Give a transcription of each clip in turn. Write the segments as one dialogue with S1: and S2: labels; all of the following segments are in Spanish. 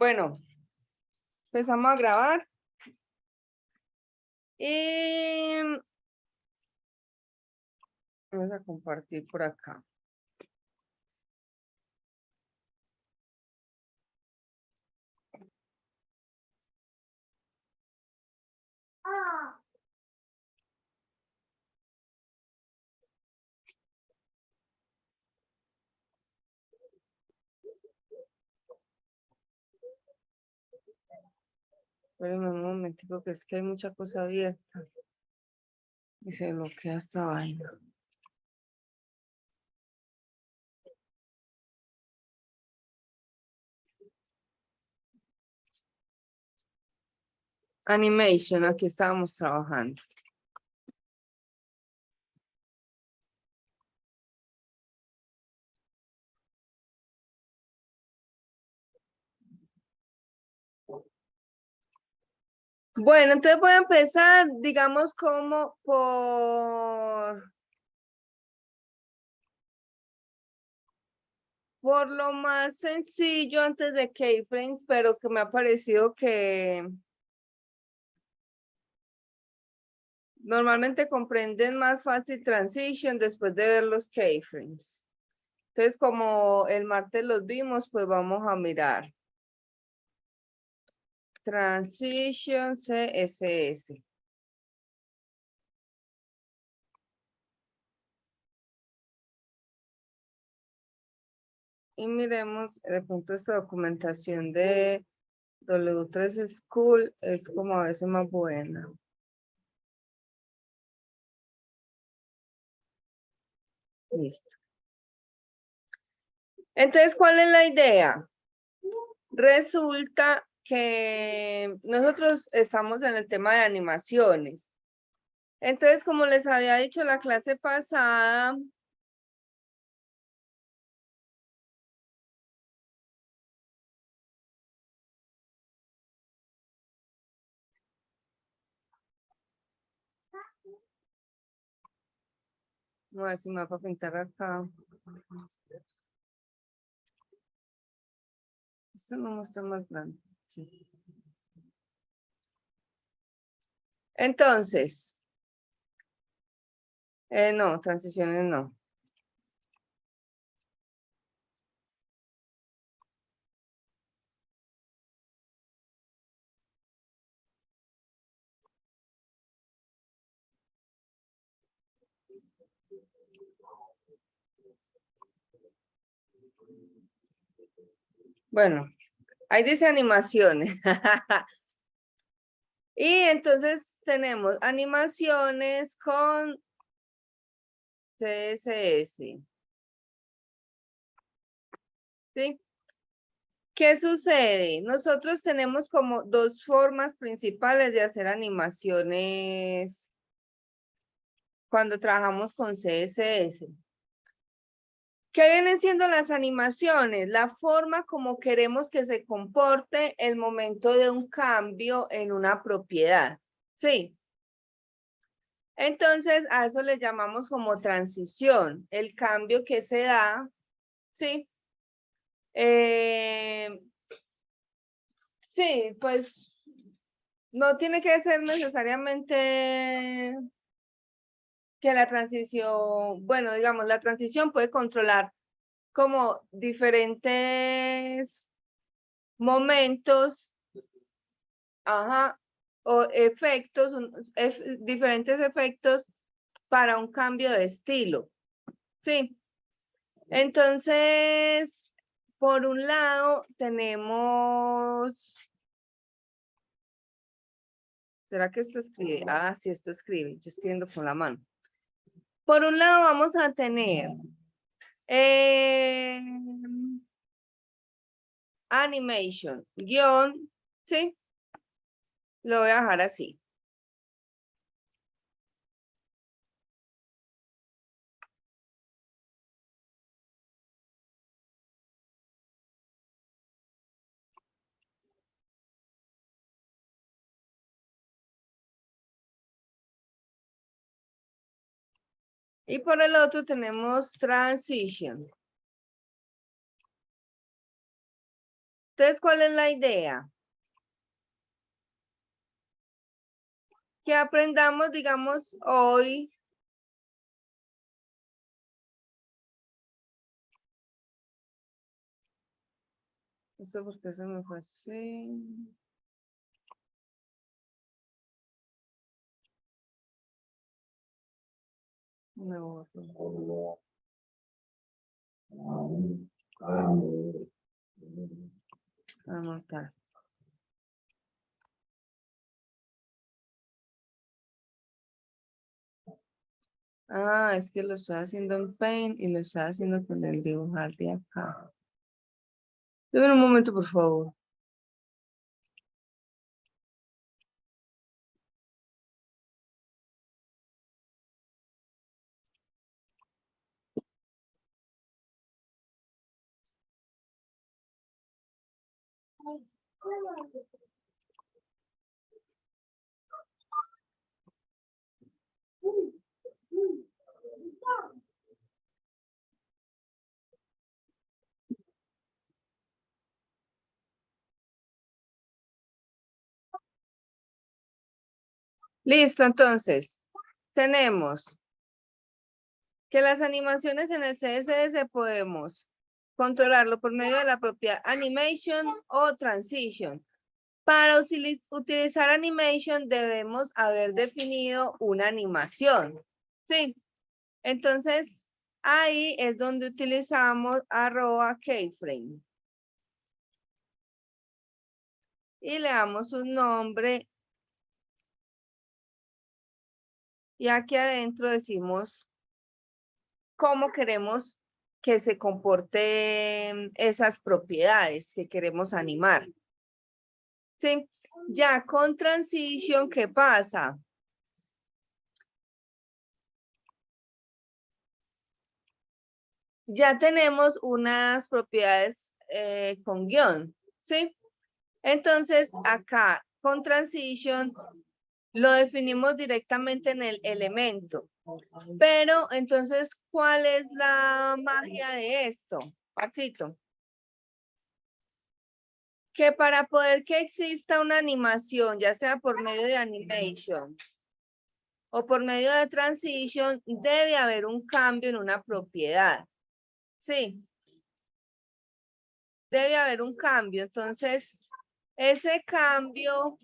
S1: Bueno, empezamos a grabar. Y vamos a compartir por acá. Espérenme un momentico, que es que hay mucha cosa abierta. Y se bloquea esta vaina. Animation, aquí estábamos trabajando. Bueno, entonces voy a empezar, digamos, como por lo más sencillo antes de keyframes, pero que me ha parecido que normalmente comprenden más fácil transition después de ver los keyframes. Entonces, como el martes los vimos, pues vamos a mirar. Transition CSS. Y miremos, de pronto esta documentación de W3 School es como a veces más buena. Listo. Entonces, ¿cuál es la idea? Resulta que nosotros estamos en el tema de animaciones. Entonces, como les había dicho la clase pasada, no sé si me va a pintar acá. Esto no muestra más grande. Sí. Entonces, no, transiciones no. Bueno, ahí dice animaciones. Y entonces tenemos animaciones con CSS. ¿Sí? ¿Qué sucede? Nosotros tenemos como dos formas principales de hacer animaciones cuando trabajamos con CSS. ¿Qué vienen siendo las animaciones? La forma como queremos que se comporte el momento de un cambio en una propiedad. Sí. Entonces, a eso le llamamos como transición, el cambio que se da, ¿sí? Sí, pues no tiene que ser necesariamente que la transición, bueno, digamos, la transición puede controlar como diferentes momentos, ajá, o efectos, diferentes efectos para un cambio de estilo, ¿sí? Entonces, por un lado tenemos, ¿será que esto escribe? Ah, sí, esto escribe, yo escribiendo con la mano. Por un lado vamos a tener animation, guión, ¿sí? Lo voy a dejar así. Y por el otro tenemos transition. Entonces, ¿cuál es la idea? Que aprendamos, digamos, hoy. Esto porque se me fue así. Me borro. Anotar. Ah, es que lo estoy haciendo en Paint y lo estoy haciendo con el dibujar de acá. Deme un momento, por favor. Listo, entonces, tenemos que las animaciones en el CSS podemos controlarlo por medio de la propia animation o transition. Para utilizar animation debemos haber definido una animación. ¿Sí? Entonces, ahí es donde utilizamos @keyframe. Y le damos un nombre. Y aquí adentro decimos cómo queremos que se comporten esas propiedades que queremos animar. ¿Sí? Ya con transition, ¿qué pasa? Ya tenemos unas propiedades con guión, ¿sí? Entonces, acá con transition lo definimos directamente en el elemento. Pero, entonces, ¿cuál es la magia de esto? Pasito. Que para poder que exista una animación, ya sea por medio de animation o por medio de transition, debe haber un cambio en una propiedad. Sí, debe haber un cambio. Entonces, ese cambio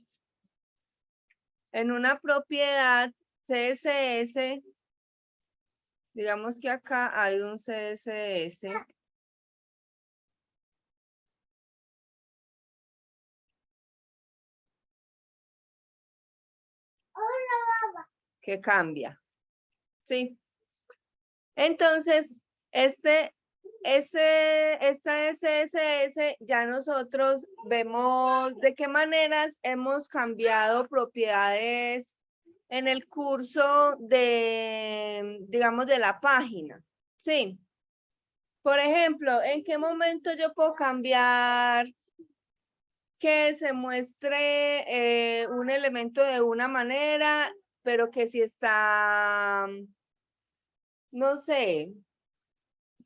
S1: en una propiedad CSS, digamos que acá hay un CSS que cambia. Sí. Entonces, esta SSS ya nosotros vemos de qué maneras hemos cambiado propiedades en el curso de, digamos, de la página. Sí. Por ejemplo, ¿en qué momento yo puedo cambiar que se muestre un elemento de una manera, pero que si está, no sé,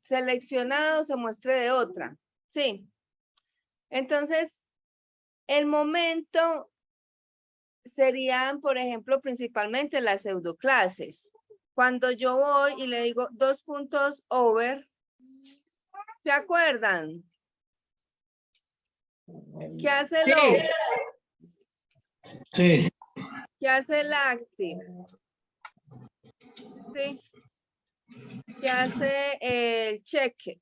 S1: seleccionado se muestre de otra? Sí. Entonces, el momento serían, por ejemplo, principalmente las pseudoclases. Cuando yo voy y le digo 2 puntos over, ¿se acuerdan? ¿Qué hace el over?
S2: Sí.
S1: ¿Qué hace el active? ¿Sí? ¿Qué hace el cheque?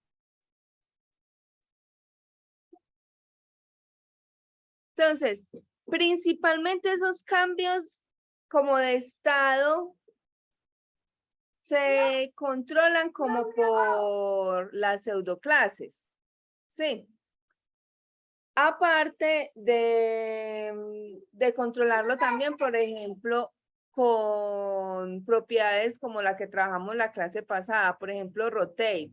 S1: Entonces, principalmente esos cambios como de estado se controlan como por las pseudoclases. Sí. Aparte de controlarlo también, por ejemplo, con propiedades como la que trabajamos la clase pasada, por ejemplo, rotate,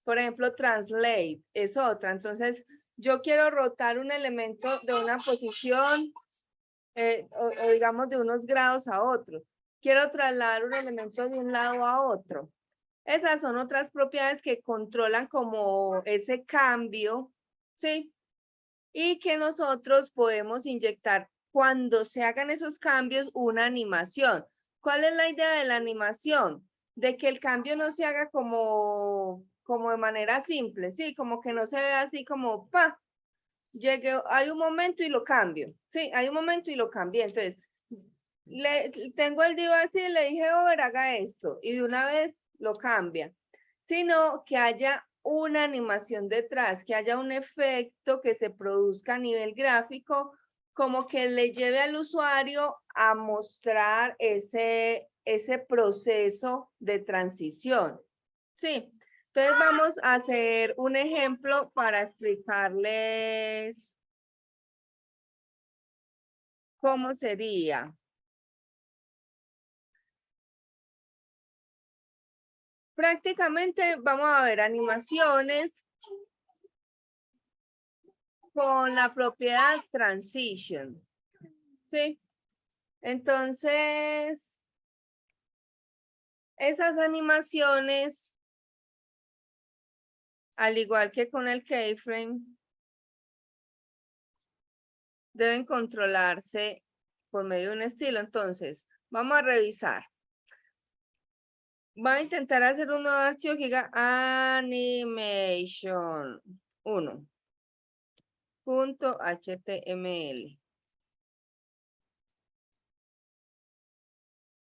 S1: por ejemplo, translate, es otra. Entonces, yo quiero rotar un elemento de una posición o digamos de unos grados a otros. Quiero trasladar un elemento de un lado a otro. Esas son otras propiedades que controlan como ese cambio, ¿sí? y que nosotros podemos inyectar cuando se hagan esos cambios una animación. ¿Cuál es la idea de la animación? De que el cambio no se haga como de manera simple, ¿sí? Como que no se vea así como, pa, llegué, hay un momento y lo cambio, ¿sí? Hay un momento y lo cambié. Entonces, tengo el div así, le dije, over, haga esto, y de una vez lo cambia. Sino que haya una animación detrás, que haya un efecto que se produzca a nivel gráfico, como que le lleve al usuario a mostrar ese proceso de transición. Sí, entonces vamos a hacer un ejemplo para explicarles cómo sería. Prácticamente vamos a ver animaciones con la propiedad transition. ¿Sí? Entonces, esas animaciones, al igual que con el keyframe, deben controlarse por medio de un estilo. Entonces, vamos a revisar. Voy a intentar hacer un nuevo archivo que diga animation 1.html.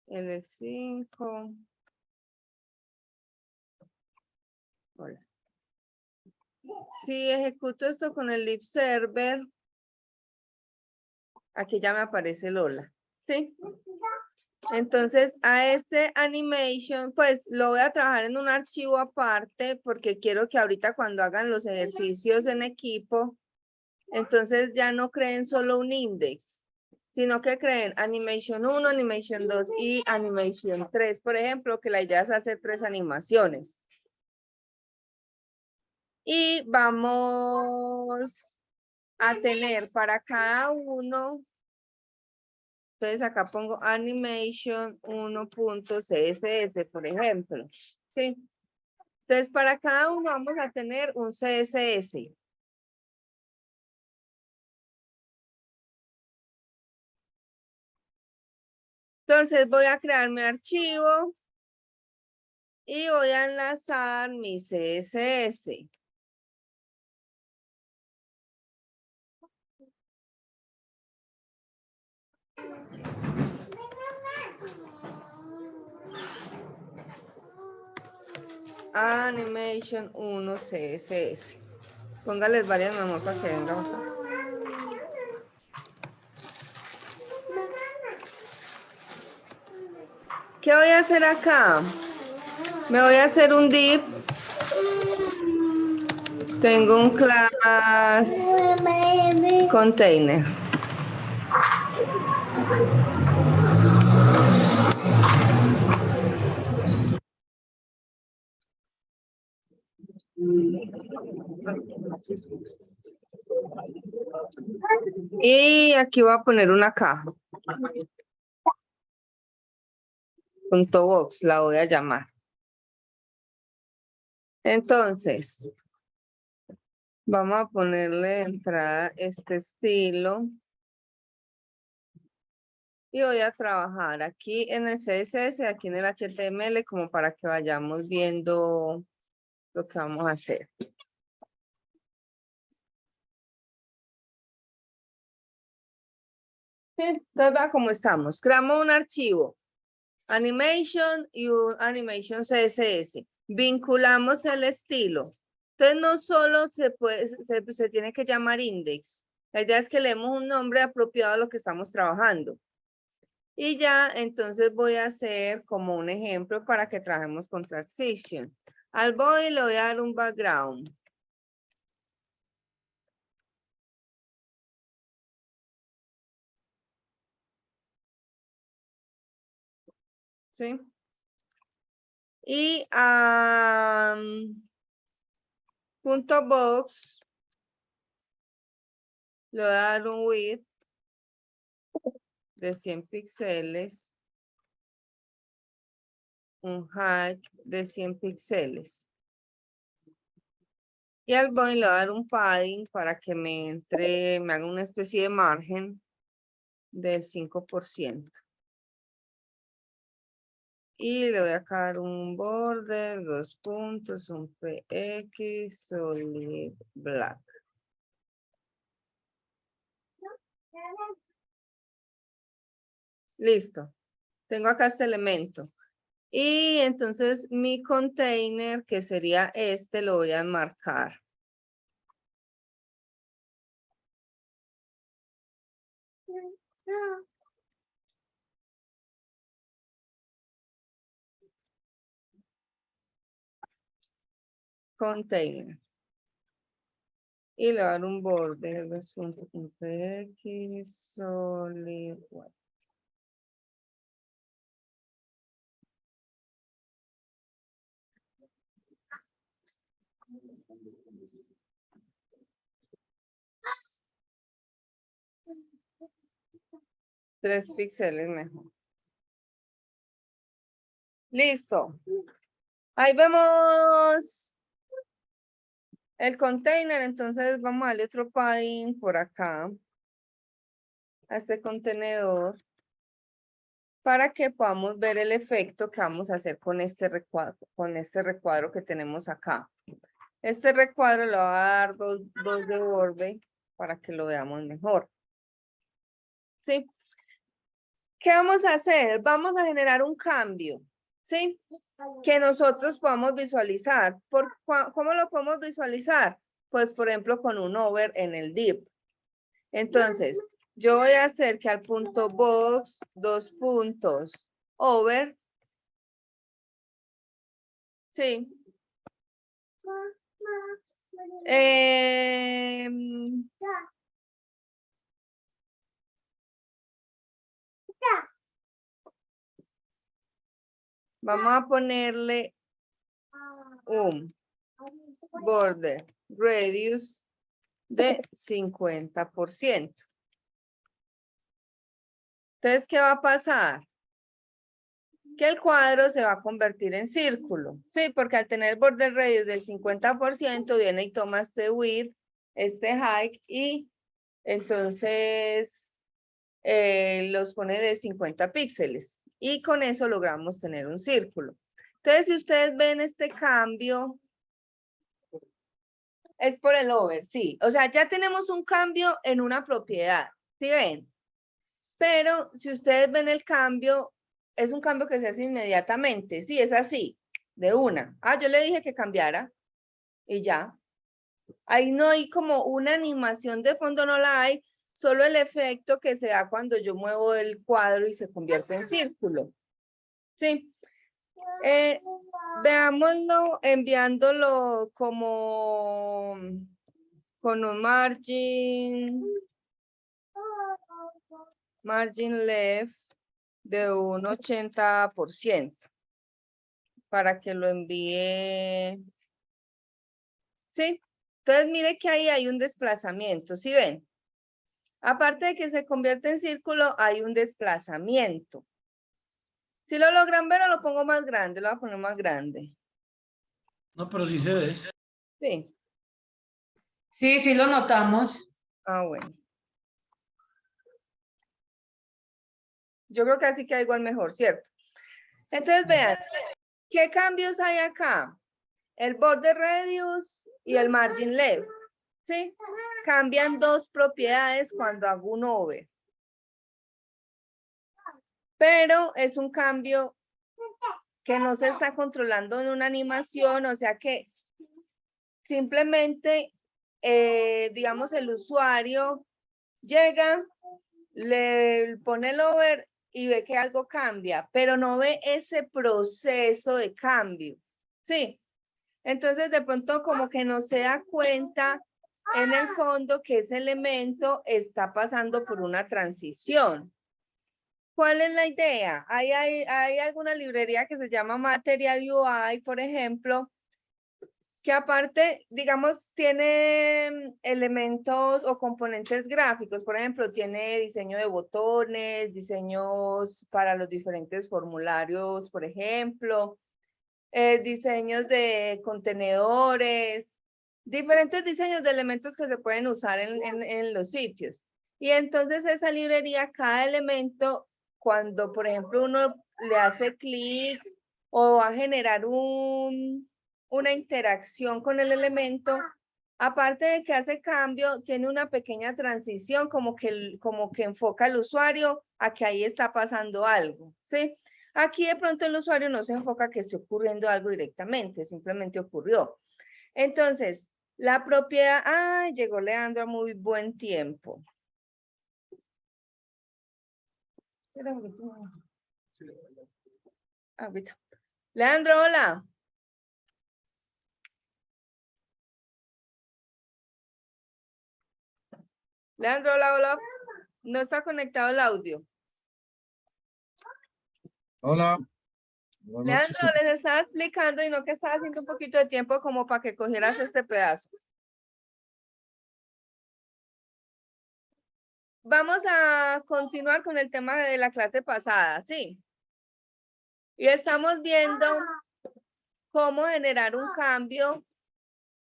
S1: L5. Hola. Si ejecuto esto con el lib server, aquí ya me aparece Lola. ¿Sí? Entonces, a este animation, pues lo voy a trabajar en un archivo aparte porque quiero que ahorita cuando hagan los ejercicios en equipo, entonces ya no creen solo un index, sino que creen animation 1, animation 2 y animation 3, por ejemplo, que la idea es hacer 3 animaciones. Y vamos a tener para cada uno, entonces acá pongo animation 1.css, por ejemplo. ¿Sí? Entonces para cada uno vamos a tener un CSS. Entonces voy a crear mi archivo y voy a enlazar mi CSS. Animation 1 CSS. Póngales varias memorias para que venga otra. ¿Qué voy a hacer acá? Me voy a hacer un div. Tengo un class container. Y aquí voy a poner una caja. .box, la voy a llamar. Entonces, vamos a ponerle entrada este estilo. Y voy a trabajar aquí en el CSS, aquí en el HTML, como para que vayamos viendo lo que vamos a hacer. Sí, entonces va como estamos. Creamos un archivo, animation y un animation CSS. Vinculamos el estilo. Entonces no solo se tiene que llamar index. La idea es que le demos un nombre apropiado a lo que estamos trabajando. Y ya, entonces voy a hacer como un ejemplo para que trabajemos con transition. Al body le voy a dar un background. ¿Sí? Y punto box le voy a dar un width de 100 píxeles, un height de 100 píxeles. Y al body le voy a dar un padding para que me entre, me haga una especie de margen del 5%. Y le voy a dar un border, 2 puntos, un PX, solid black. Listo. Tengo acá este elemento. Y entonces mi container, que sería este, lo voy a enmarcar. Container. Y le voy a dar un border, 2.px, solid white. Tres píxeles mejor. Listo. Ahí vemos el container. Entonces vamos a darle otro padding por acá a este contenedor para que podamos ver el efecto que vamos a hacer con este recuadro que tenemos acá. Este recuadro le va a dar dos de borde para que lo veamos mejor. ¿Sí? ¿Qué vamos a hacer? Vamos a generar un cambio, ¿sí? Que nosotros podamos visualizar. ¿Cómo lo podemos visualizar? Pues, por ejemplo, con un over en el div. Entonces, yo voy a hacer que al punto box, 2 puntos, over. Sí. Vamos a ponerle un border radius de 50%. Entonces, ¿qué va a pasar? Que el cuadro se va a convertir en círculo. Sí, porque al tener border radius del 50%, viene y toma este width, este height, y entonces los pone de 50 píxeles. Y con eso logramos tener un círculo. Entonces, si ustedes ven este cambio, es por el over, sí. O sea, ya tenemos un cambio en una propiedad, ¿sí ven? Pero si ustedes ven el cambio, es un cambio que se hace inmediatamente. Sí, es así, de una. Ah, yo le dije que cambiara y ya. Ahí no hay como una animación de fondo, no la hay, solo el efecto que se da cuando yo muevo el cuadro y se convierte en círculo. Sí. Veámoslo enviándolo como con un margin left de un 80% para que lo envíe. ¿Sí? Entonces mire que ahí hay un desplazamiento, ¿sí ven? Aparte de que se convierte en círculo, hay un desplazamiento. Si lo logran ver, o lo pongo más grande, lo voy a poner más grande.
S2: No, pero sí se ve.
S1: Sí.
S3: Sí, sí lo notamos.
S1: Ah, bueno. Yo creo que así queda igual mejor, ¿cierto? Entonces vean, ¿qué cambios hay acá? El border radius y el margin left, ¿sí? Cambian dos propiedades cuando hago un over. Pero es un cambio que no se está controlando en una animación, o sea que simplemente, digamos, el usuario llega, le pone el over y ve que algo cambia, pero no ve ese proceso de cambio, ¿sí? Entonces, de pronto como que no se da cuenta en el fondo que ese elemento está pasando por una transición. ¿Cuál es la idea? Hay alguna librería que se llama Material UI, por ejemplo, que aparte, digamos, tiene elementos o componentes gráficos. Por ejemplo, tiene diseño de botones, diseños para los diferentes formularios, por ejemplo, diseños de contenedores, diferentes diseños de elementos que se pueden usar en los sitios. Y entonces esa librería, cada elemento, cuando por ejemplo uno le hace clic o va a generar una interacción con el elemento, aparte de que hace cambio, tiene una pequeña transición como que enfoca al usuario a que ahí está pasando algo, ¿sí? Aquí de pronto el usuario no se enfoca que esté ocurriendo algo directamente, simplemente ocurrió. Entonces, la propiedad, llegó Leandro a muy buen tiempo. Ahorita. Leandro, hola. Leandro, hola, hola. No está conectado el audio.
S4: Hola. Buenas
S1: Leandro,
S4: noches.
S1: les estaba explicando y no que estaba haciendo un poquito de tiempo como para que cogieras este pedazo. Vamos a continuar con el tema de la clase pasada, ¿sí? Y estamos viendo cómo generar un cambio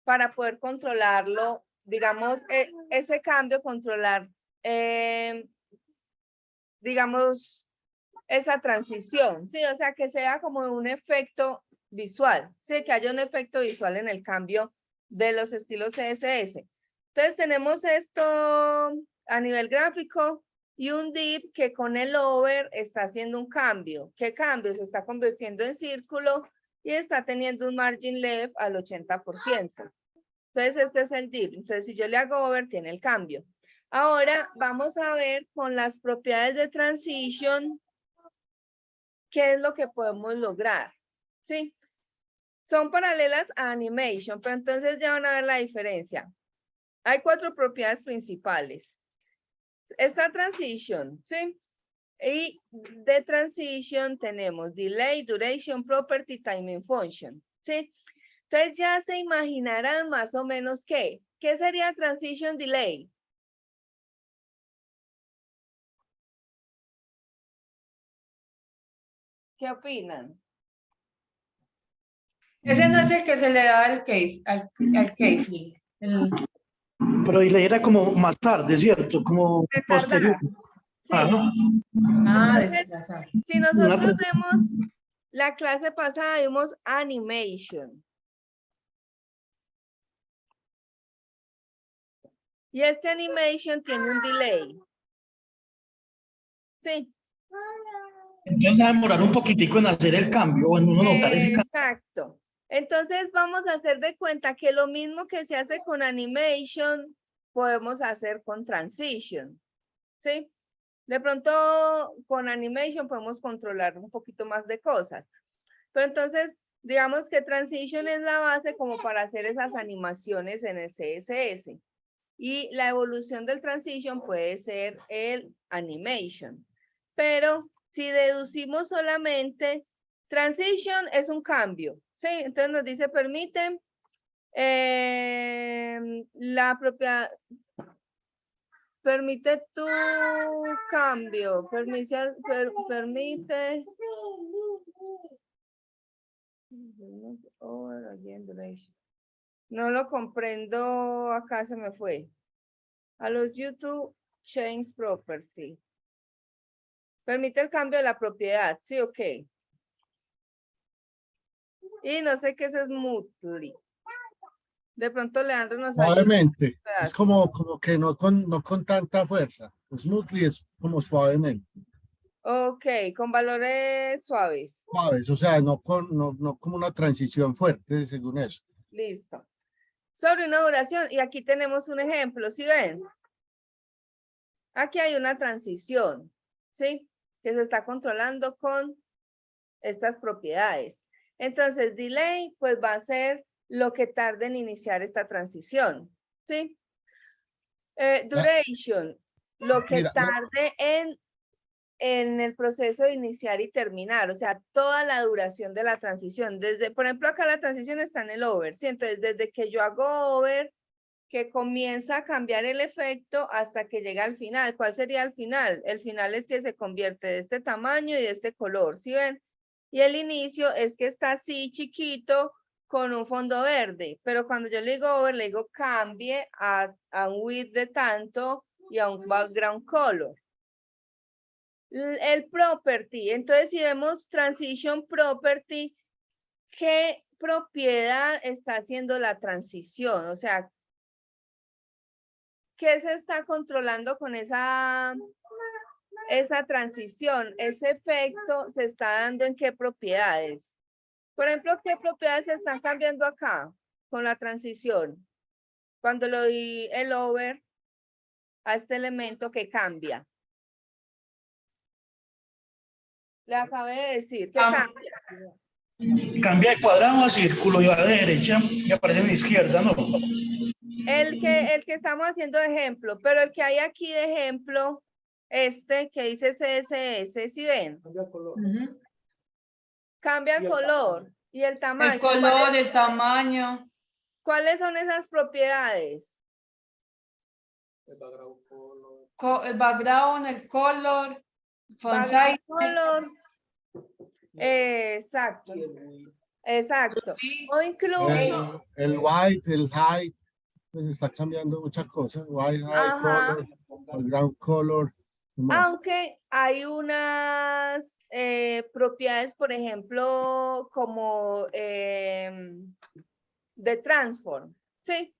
S1: para poder controlarlo, digamos, ese cambio, controlar, digamos, esa transición, ¿sí? O sea, que sea como un efecto visual, ¿sí? Que haya un efecto visual en el cambio de los estilos CSS. Entonces, tenemos esto a nivel gráfico y un div que con el over está haciendo un cambio. ¿Qué cambio? Se está convirtiendo en círculo y está teniendo un margin left al 80%. Entonces, este es el div. Entonces, si yo le hago over, tiene el cambio. Ahora, vamos a ver con las propiedades de transition qué es lo que podemos lograr, ¿sí? Son paralelas a animation, pero entonces ya van a ver la diferencia. Hay 4 propiedades principales. Esta transition, ¿sí? Y de transition tenemos delay, duration, property, timing function, ¿sí? Entonces ya se imaginarán más o menos qué sería transition delay. ¿Qué opinan?
S3: Ese no es el que se le da al cave, al Keiki.
S2: Pero delay era como más tarde, ¿cierto? Como posterior.
S1: Retardar. Sí. Entonces,
S3: Desplazar.
S1: si nosotros vemos la clase pasada, vimos animation. Y este animation tiene un delay. Sí.
S2: Entonces va a demorar un poquitico en hacer el cambio o en uno notar ese cambio.
S1: Exacto. Entonces vamos a hacer de cuenta que lo mismo que se hace con animation, podemos hacer con transition. ¿Sí? De pronto con animation podemos controlar un poquito más de cosas. Pero entonces, digamos que transition es la base como para hacer esas animaciones en el CSS. Y la evolución del transition puede ser el animation. Pero si deducimos solamente, transition es un cambio, ¿sí? Entonces nos dice, permite la propiedad, permite tu cambio, permite. No lo comprendo, acá se me fue. A los YouTube change property. Permite el cambio de la propiedad, ¿sí o qué? Y no sé qué es smoothly. De pronto Leandro nos ayuda.
S4: Suavemente. Es como que no con tanta fuerza. Smoothly es como suavemente.
S1: Ok, con valores suaves.
S4: Suaves, o sea, no como una transición fuerte, según eso.
S1: Listo. Sobre una duración, y aquí tenemos un ejemplo, ¿sí ven? Aquí hay una transición, ¿sí? Que se está controlando con estas propiedades. Entonces, delay, pues va a ser lo que tarde en iniciar esta transición, ¿sí? Duration, lo que
S4: Mira,
S1: tarde en el proceso de iniciar y terminar, o sea, toda la duración de la transición. Desde, por ejemplo, acá la transición está en el over, ¿sí? Entonces, desde que yo hago over, que comienza a cambiar el efecto hasta que llega al final. ¿Cuál sería el final? El final es que se convierte de este tamaño y de este color, ¿sí ven? Y el inicio es que está así chiquito con un fondo verde, pero cuando yo le digo over, le digo cambie a un width de tanto y a un background color. El property, entonces si vemos transition property, ¿qué propiedad está haciendo la transición? O sea, ¿qué se está controlando con esa transición? Ese efecto se está dando en qué propiedades. Por ejemplo, ¿qué propiedades se están cambiando acá con la transición? Cuando lo di el over a este elemento que cambia. Le acabé de decir que cambia.
S2: Cambia de cuadrado a círculo y va de derecha y aparece en la izquierda, ¿no?
S1: El que estamos haciendo de ejemplo, pero el que hay aquí de ejemplo, este que dice CSS, ¿sí ven?
S3: Ujú.
S1: Cambia el color y el tamaño.
S3: El color, el tamaño.
S1: ¿Cuáles son esas propiedades?
S3: El background, el color, font
S1: Background
S3: size,
S1: color. Exacto. Exacto. O incluso,
S4: el white, el high, pues está cambiando muchas cosas. White, high,
S1: ajá,
S4: color, background color. ¿qué más?
S1: aunque hay unas propiedades, por ejemplo, como de transform, ¿sí?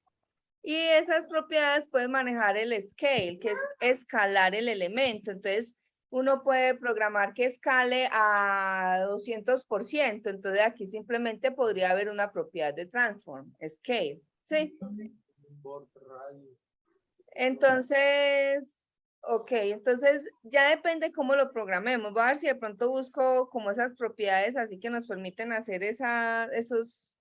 S1: Y esas propiedades pueden manejar el scale, que es escalar el elemento. Entonces, uno puede programar que escale a 200%. Entonces, aquí simplemente podría haber una propiedad de transform, scale, ¿sí? Entonces, ok, entonces ya depende cómo lo programemos. Voy a ver si de pronto busco como esas propiedades así que nos permiten hacer esos,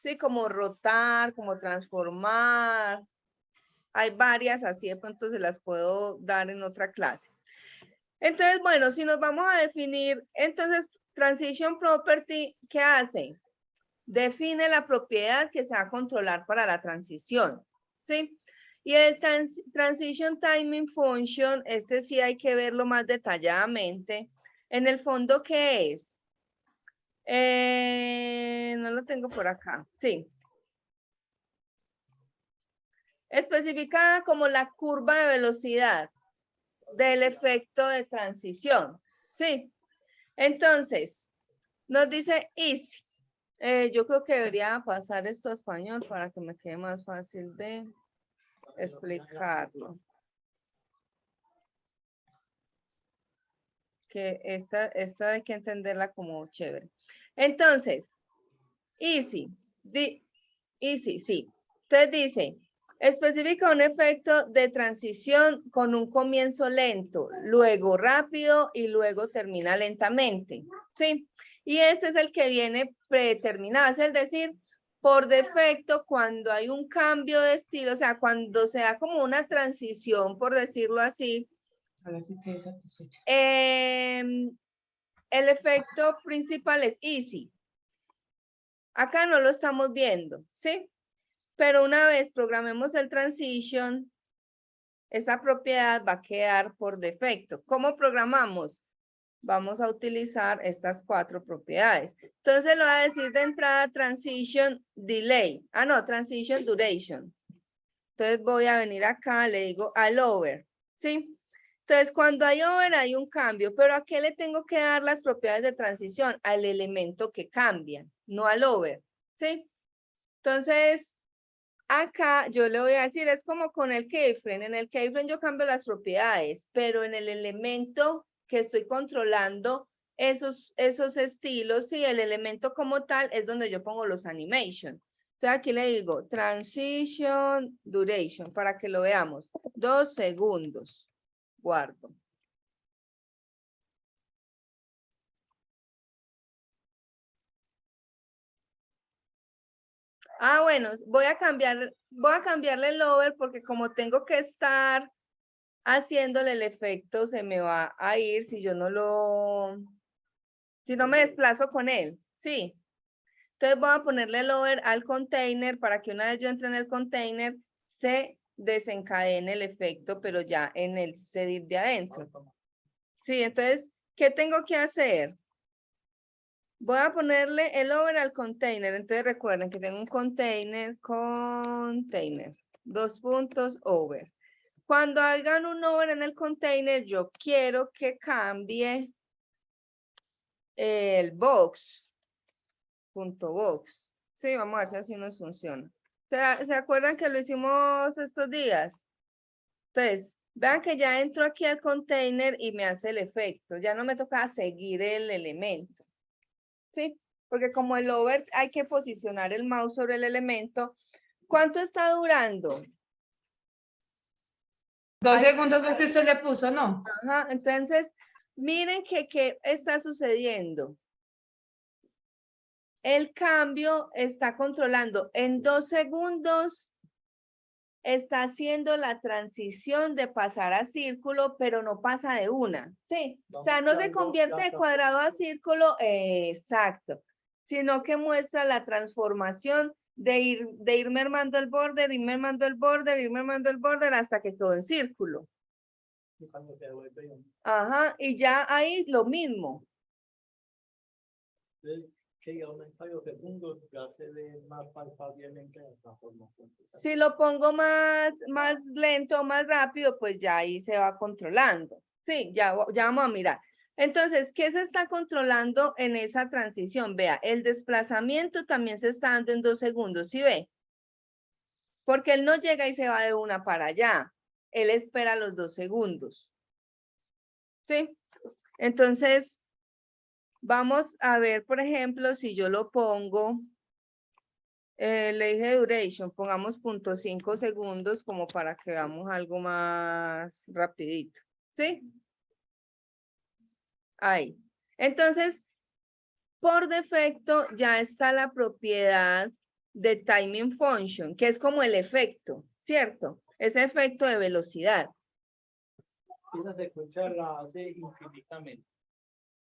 S1: sí, como rotar, como transformar. Hay varias así, de pronto se las puedo dar en otra clase. Entonces, bueno, si nos vamos a definir, entonces, transition property, ¿qué hace? Define la propiedad que se va a controlar para la transición, ¿sí? Y el transition timing function, este sí hay que verlo más detalladamente. En el fondo, ¿qué es? No lo tengo por acá, sí. Especificada como la curva de velocidad del efecto de transición, ¿sí? Entonces, nos dice easy. Yo creo que debería pasar esto a español para que me quede más fácil de explicarlo. Que esta hay que entenderla como chévere. Entonces, easy. Easy, sí. Entonces dice, especifica un efecto de transición con un comienzo lento, luego rápido y luego termina lentamente. ¿Sí? Y este es el que viene predeterminado, es decir, por defecto, cuando hay un cambio de estilo, o sea, cuando se da como una transición, por decirlo así, el efecto principal es easy. Acá no lo estamos viendo, ¿sí? Pero una vez programemos el transition, esa propiedad va a quedar por defecto. ¿Cómo programamos? Vamos a utilizar estas 4 propiedades. Entonces lo voy a decir de entrada transition delay. Ah, no, transition duration. Entonces voy a venir acá, le digo al over, ¿sí? Entonces cuando hay over hay un cambio, pero ¿a qué le tengo que dar las propiedades de transición? Al elemento que cambia, no al over, ¿sí? Entonces, acá yo le voy a decir, es como con el keyframe. En el keyframe yo cambio las propiedades, pero en el elemento que estoy controlando esos estilos, sí, el elemento como tal es donde yo pongo los animation. Entonces aquí le digo transition duration para que lo veamos. 2 segundos. Guardo. Ah, bueno, voy a cambiarle el over porque como tengo que estar haciéndole el efecto, se me va a ir si yo si no me desplazo con él, ¿sí? Entonces voy a ponerle el over al container para que una vez yo entre en el container, se desencadene el efecto, pero ya en el sedit de adentro. Sí, entonces, ¿qué tengo que hacer? Voy a ponerle el over al container. Entonces recuerden que tengo un container, dos puntos, over. Cuando hagan un over en el container, yo quiero que cambie el box, punto box. Sí, vamos a ver si así nos funciona. ¿Se acuerdan que lo hicimos estos días? Entonces, vean que ya entro aquí al container y me hace el efecto. Ya no me toca seguir el elemento. ¿Sí? Porque como el over hay que posicionar el mouse sobre el elemento. ¿Cuánto está durando?
S3: 2
S1: Ahí-
S3: segundos fue que usted le puso, ¿no?
S1: Ajá, entonces, miren qué está sucediendo. El cambio está controlando. En 2 segundos está haciendo la transición de pasar a círculo, pero no pasa de una. Sí, o sea, no se convierte de cuadrado a círculo, exacto, sino que muestra la transformación de ir mermando el border, ir mermando el border, ir mermando el border hasta que quedó en círculo. Ajá, y ya ahí lo mismo.
S5: Que aumenta los segundos, ya se ve más palpablemente la transformación.
S1: Si lo pongo más lento, más rápido, pues ya ahí se va controlando. Sí, ya vamos a mirar. Entonces, ¿qué se está controlando en esa transición? Vea, el desplazamiento también se está dando en 2 segundos, ¿sí ve? Porque él no llega y se va de una para allá. Él espera los 2 segundos. ¿Sí? Entonces, vamos a ver, por ejemplo, si yo lo pongo... le dije duration, pongamos 0.5 segundos como para que veamos algo más rapidito. ¿Sí? Ahí. Entonces, por defecto ya está la propiedad de timing function, que es como el efecto, ¿cierto? Ese efecto de velocidad.
S5: Esa secuencia la hace infinitamente,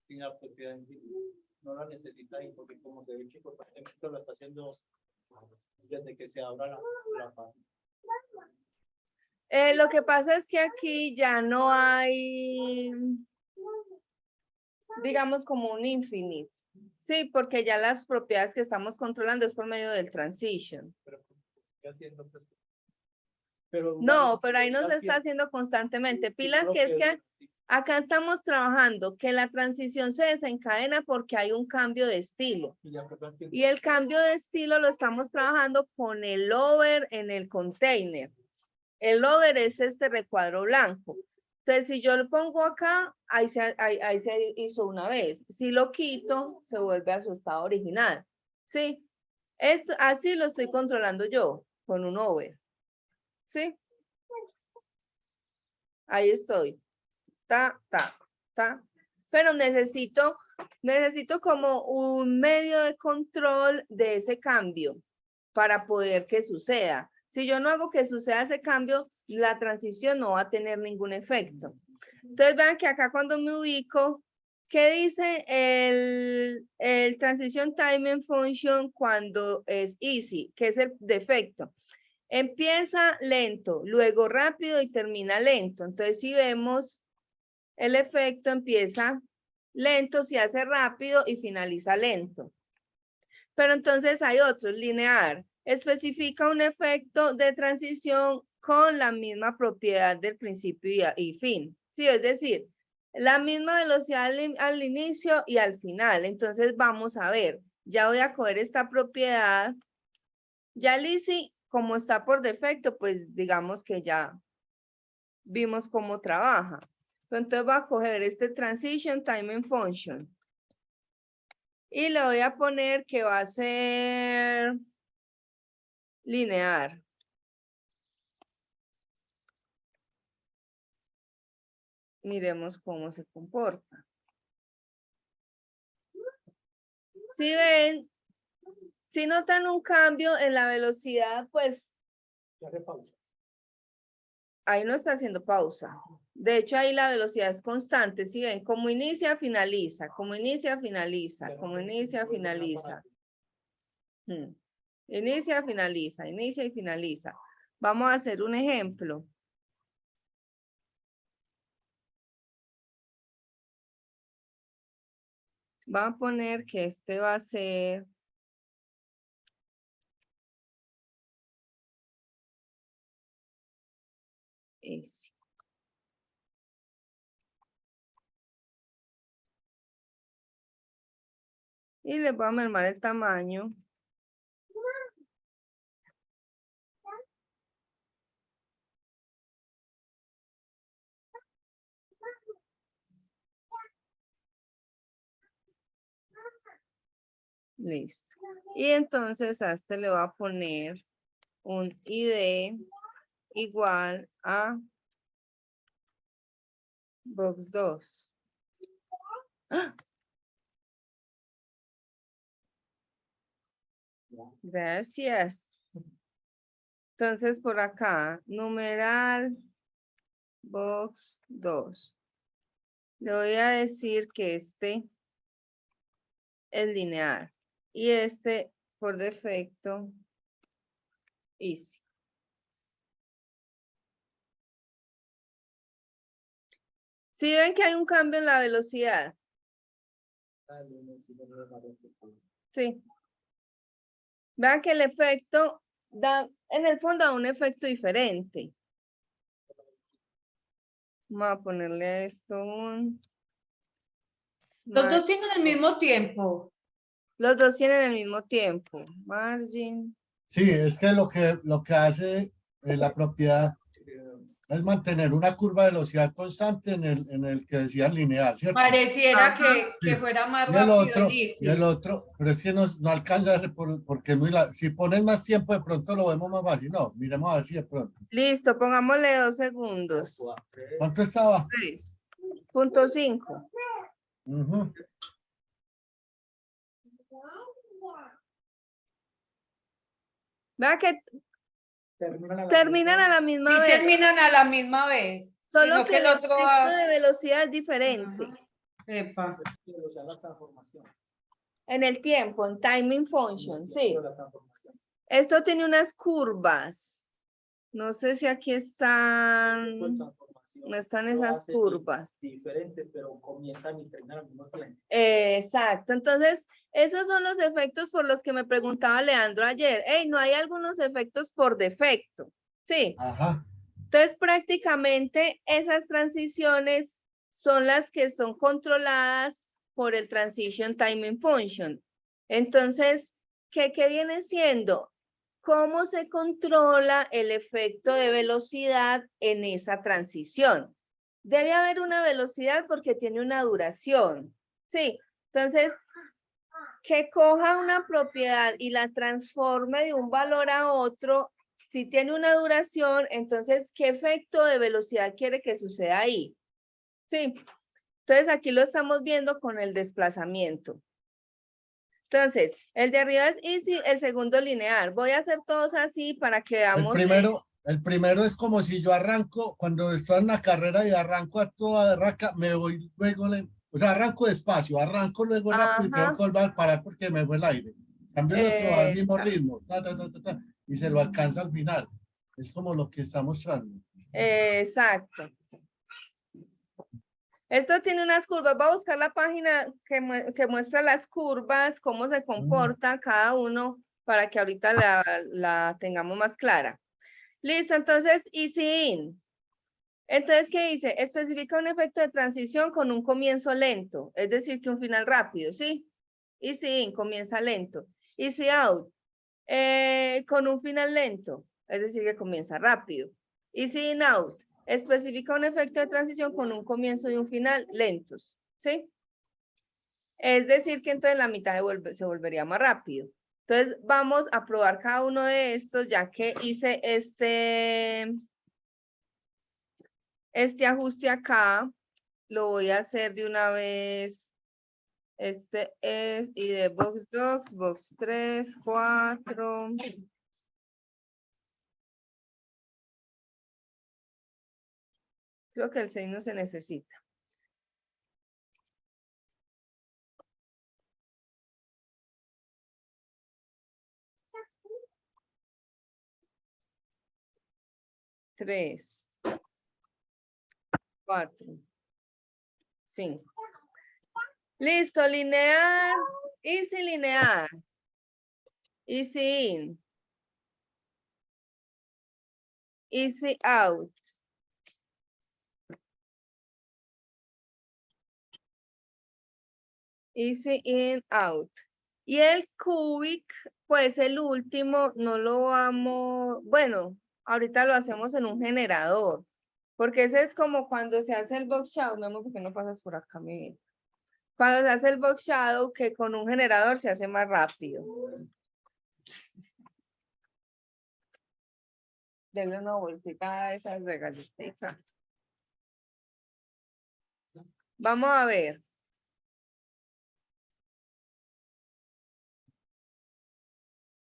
S5: sin la propiedad infinita. No la necesita ahí porque como se ve que constantemente lo está haciendo desde que se abra la página.
S1: Lo que pasa es que aquí ya no hay, digamos, como un infinite. Sí, porque ya las propiedades que estamos controlando es por medio del transition. No, pero ahí no se está haciendo constantemente. Pilas que es que acá estamos trabajando que la transición se desencadena porque hay un cambio de estilo. Y el cambio de estilo lo estamos trabajando con el over en el container. El over es este recuadro blanco. Entonces, si yo lo pongo acá, ahí se hizo una vez. Si lo quito, se vuelve a su estado original. ¿Sí? Esto, así lo estoy controlando yo, con un over. ¿Sí? Ahí estoy. Ta. Pero necesito como un medio de control de ese cambio para poder que suceda. Si yo no hago que suceda ese cambio, la transición no va a tener ningún efecto. Entonces vean que acá cuando me ubico, ¿qué dice el transition timing function cuando es easy? Que es el defecto. Empieza lento, luego rápido y termina lento. Entonces si vemos el efecto empieza lento, se hace rápido y finaliza lento. Pero entonces hay otro, lineal. Especifica un efecto de transición con la misma propiedad del principio y fin. Sí, es decir, la misma velocidad al inicio y al final. Entonces vamos a ver, ya voy a coger esta propiedad. Ya Lizzy, como está por defecto, pues digamos que ya vimos cómo trabaja. Entonces voy a coger este transition timing function. Y le voy a poner que va a ser lineal. Miremos cómo se comporta. Si ven, si notan un cambio en la velocidad, pues ahí no está haciendo pausa. De hecho, ahí la velocidad es constante. Si ven, como inicia, finaliza, como inicia, finaliza, como inicia, finaliza. Inicia, finaliza, inicia y finaliza. Vamos a hacer un ejemplo. va a poner que este va a ser ese. Y le voy a mermar el tamaño. Listo. Y entonces a este le voy a poner un ID igual a box 2. ¡Ah! Gracias. Entonces por acá, numeral box 2. Le voy a decir que este es lineal y este por defecto easy. Si ven que hay un cambio en la velocidad, sí. Vean que el efecto da, en el fondo da un efecto diferente. Vamos a ponerle a esto un...
S3: Los dos tienen el mismo tiempo.
S1: Los dos tienen el mismo tiempo. Margin.
S4: Sí, es que lo que hace la propiedad es mantener una curva de velocidad constante en el que decía lineal, ¿cierto?
S3: Pareciera
S1: Ajá.
S3: que
S4: Sí.
S3: fuera más
S4: Y el
S3: rápido
S4: otro,
S3: el easy.
S4: y el otro, pero es que no alcanza porque es muy si pones más tiempo de pronto lo vemos más fácil. No, miremos a ver si de pronto.
S1: Listo, pongámosle 2 segundos.
S4: ¿Cuánto estaba?
S1: 3.5.
S4: Ujú.
S1: Vea que
S5: Terminan
S1: terminan a la misma
S3: Sí
S1: vez,
S3: terminan a la misma vez.
S1: solo
S3: Sino
S1: que el
S3: el otro
S1: efecto
S3: va.
S1: de velocidad es diferente.
S3: Ajá. Epa.
S5: O sea, la transformación.
S1: En el tiempo, en timing function, sí.
S5: La transformación.
S1: Esto tiene unas curvas. No sé si aquí están, no están esas curvas.
S5: Diferente, pero comienzan y terminan al mismo tiempo.
S1: Exacto. Entonces, esos son los efectos por los que me preguntaba Leandro ayer. Hey, ¿no hay algunos efectos por defecto? Sí.
S4: Ajá.
S1: Entonces, prácticamente esas transiciones son las que son controladas por el Transition Timing Function. Entonces, ¿qué viene siendo? ¿Cómo se controla el efecto de velocidad en esa transición? Debe haber una velocidad porque tiene una duración. Sí, entonces, que coja una propiedad y la transforme de un valor a otro, si tiene una duración, entonces, ¿qué efecto de velocidad quiere que suceda ahí? Sí, entonces aquí lo estamos viendo con el desplazamiento. Entonces, el de arriba es easy, el segundo lineal. Voy a hacer todos así para que veamos.
S4: El primero es como si yo arranco, cuando estoy en una carrera y arranco a toda raca, me voy luego, o sea, arranco despacio, arranco luego rápido y tengo que volver a parar porque me fue el aire. En cambio el otro va al mismo ritmo, y se lo alcanza al final. Es como lo que está mostrando.
S1: Exacto. Esto tiene unas curvas. Voy a buscar la página que muestra las curvas, cómo se comporta cada uno, para que ahorita la tengamos más clara. Listo, entonces, easy in. Entonces, ¿qué dice? Especifica un efecto de transición con un comienzo lento, es decir, que un final rápido, ¿sí? Easy in, comienza lento. Easy out, con un final lento, es decir, que comienza rápido. Easy in out, especifica un efecto de transición con un comienzo y un final lentos, ¿sí? Es decir, que entonces la mitad se volvería más rápido. Entonces, vamos a probar cada uno de estos, ya que hice este ajuste acá. Lo voy a hacer de una vez. Este es, y de box 2, box 3, 4. Creo que el 6 no se necesita. Tres, 4, 5. Listo, linear, easy linear. Easy in. Easy out. Easy in, out. Y el cubic, pues el último no lo vamos, bueno, ahorita lo hacemos en un generador, porque ese es como cuando se hace el box shadow, mi amor, ¿por qué no pasas por acá, mi vida? Cuando se hace el box shadow, que con un generador se hace más rápido. Denle una bolsita a esas de galletitas. Vamos a ver.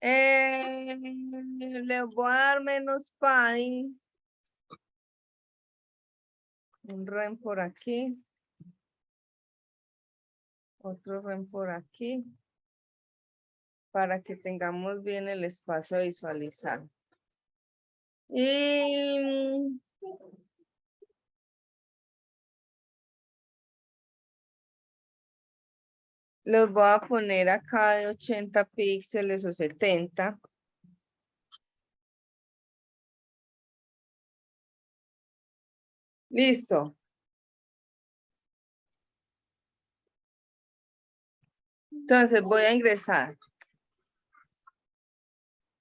S1: Le voy a dar menos padding. Un ren por aquí. Otro ren por aquí. Para que tengamos bien el espacio a visualizar. Y los voy a poner acá de 80 píxeles o 70. Listo. Entonces voy a ingresar.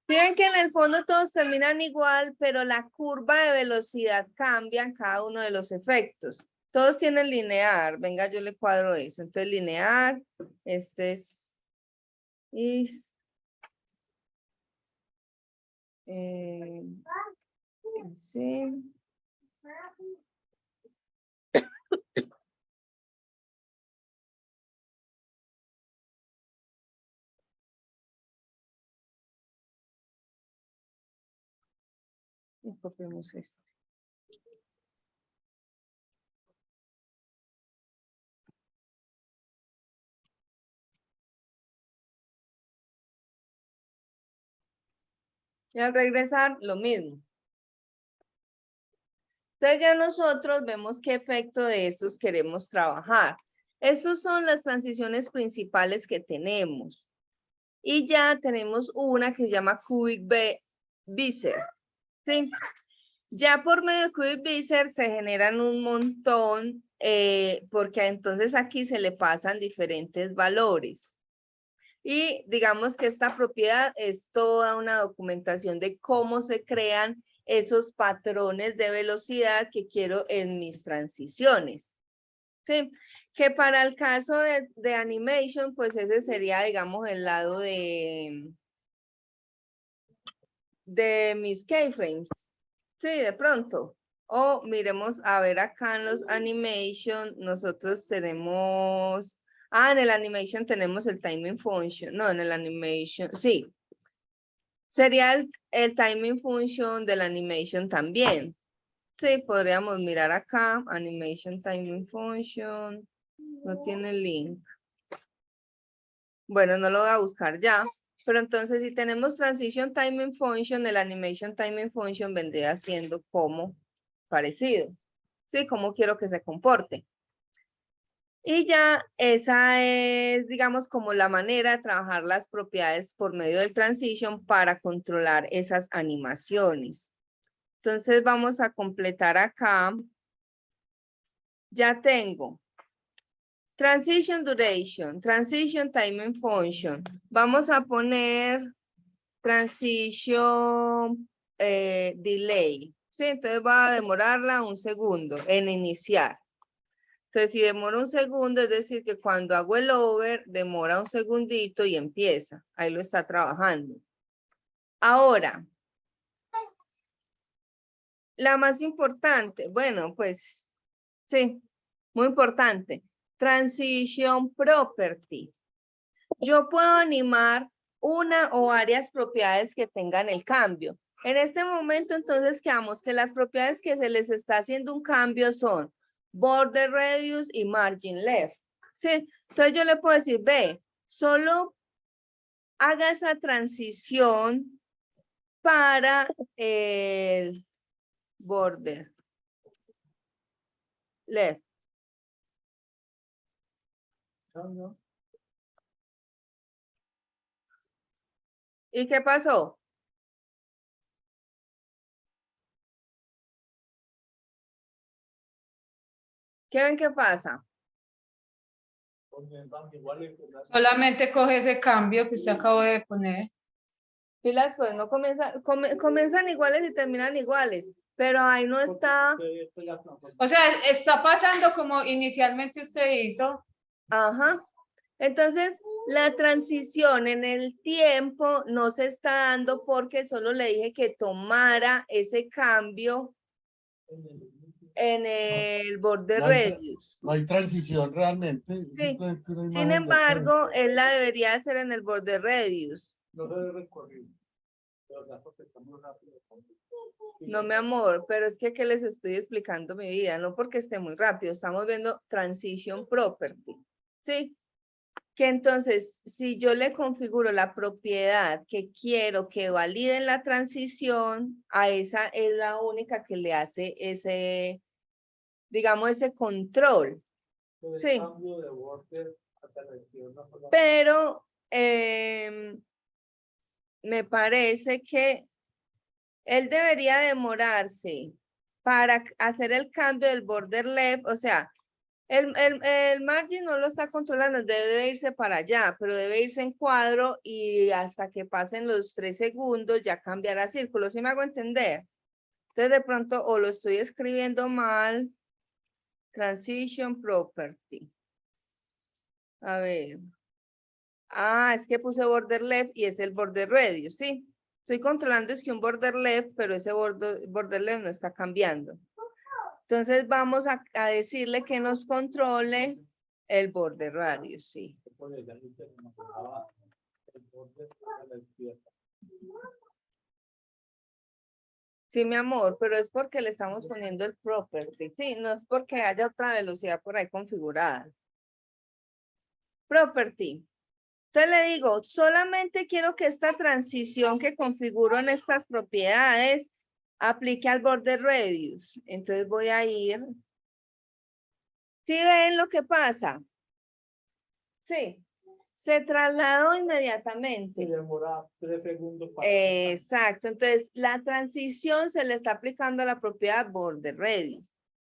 S1: Fíjense que en el fondo todos terminan igual, pero la curva de velocidad cambia en cada uno de los efectos. Todos tienen linear. Venga, yo le cuadro eso. Entonces linear, este es sí. Y copiamos este. Y al regresar, lo mismo. Entonces ya nosotros vemos qué efecto de estos queremos trabajar. Estas son las transiciones principales que tenemos. Y ya tenemos una que se llama Cubic Bezier. ¿Sí? Ya por medio de Cubic Bezier se generan un montón, porque entonces aquí se le pasan diferentes valores. Y digamos que esta propiedad es toda una documentación de cómo se crean esos patrones de velocidad que quiero en mis transiciones. ¿Sí? Que para el caso de animation, pues ese sería, digamos, el lado de mis keyframes. Sí, de pronto. O miremos a ver acá en los animation, nosotros tenemos... Ah, en el animation tenemos el timing function. No, en el animation, sí. Sería el timing function del animation también. Sí, podríamos mirar acá, animation timing function. No tiene link. Bueno, no lo voy a buscar ya. Pero entonces si tenemos transition timing function, el animation timing function vendría siendo como parecido. Sí, como quiero que se comporte. Y ya esa es, digamos, como la manera de trabajar las propiedades por medio del transition para controlar esas animaciones. Entonces vamos a completar acá. Ya tengo transition duration, transition timing function. Vamos a poner transition delay. ¿Sí? Entonces va a demorarla un segundo en iniciar. Entonces, si demora un segundo, es decir, que cuando hago el over, demora un segundito y empieza. Ahí lo está trabajando. Ahora, la más importante, bueno, pues, sí, muy importante. Transition property. Yo puedo animar una o varias propiedades que tengan el cambio. En este momento, entonces, quedamos que las propiedades que se les está haciendo un cambio son border radius y margin left. ¿Sí? Entonces yo le puedo decir, ve, solo haga esa transición para el border left.
S5: No.
S1: ¿Y qué pasó? ¿Qué ven que pasa?
S3: Solamente coge ese cambio que usted acabó de poner.
S1: Pilas, pues no comienzan iguales y terminan iguales, pero ahí no está.
S3: O sea, está pasando como inicialmente usted hizo.
S1: Ajá. Entonces, la transición en el tiempo no se está dando porque solo le dije que tomara ese cambio en el border
S4: No hay,
S1: radius.
S4: no hay transición realmente.
S1: Sí.
S4: Simplemente una
S1: Sin
S4: imagen de
S1: embargo, él la debería hacer en el border radius.
S5: No se debe recorrer. Porque está muy rápido.
S1: No, mi amor, pero es que les estoy explicando mi vida, no porque esté muy rápido, estamos viendo transition property, ¿sí? Que entonces, si yo le configuro la propiedad que quiero que valide en la transición, a esa es la única que le hace ese, digamos, ese control. Sí.
S5: Cambio de border hasta la izquierda.
S1: Pero me parece que él debería demorarse para hacer el cambio del border left, o sea, el margin no lo está controlando, debe irse para allá, pero debe irse en cuadro y hasta que pasen los 3 segundos ya cambiar a círculo, ¿sí me hago entender? Entonces de pronto o lo estoy escribiendo mal, transition property. A ver. Ah, es que puse border left y es el border radius, ¿sí? Estoy controlando es que un border left, pero ese border left no está cambiando. Entonces vamos a decirle que nos controle el border radius, sí. Sí, mi amor, pero es porque le estamos poniendo el property, sí, no es porque haya otra velocidad por ahí configurada. Property. Entonces le digo, solamente quiero que esta transición que configuro en estas propiedades aplique al border radius. Entonces voy a ir. ¿Sí ven lo que pasa? Sí. Se trasladó inmediatamente.
S5: Demora 3 segundos para
S1: Exacto. Entonces la transición se le está aplicando a la propiedad border radius.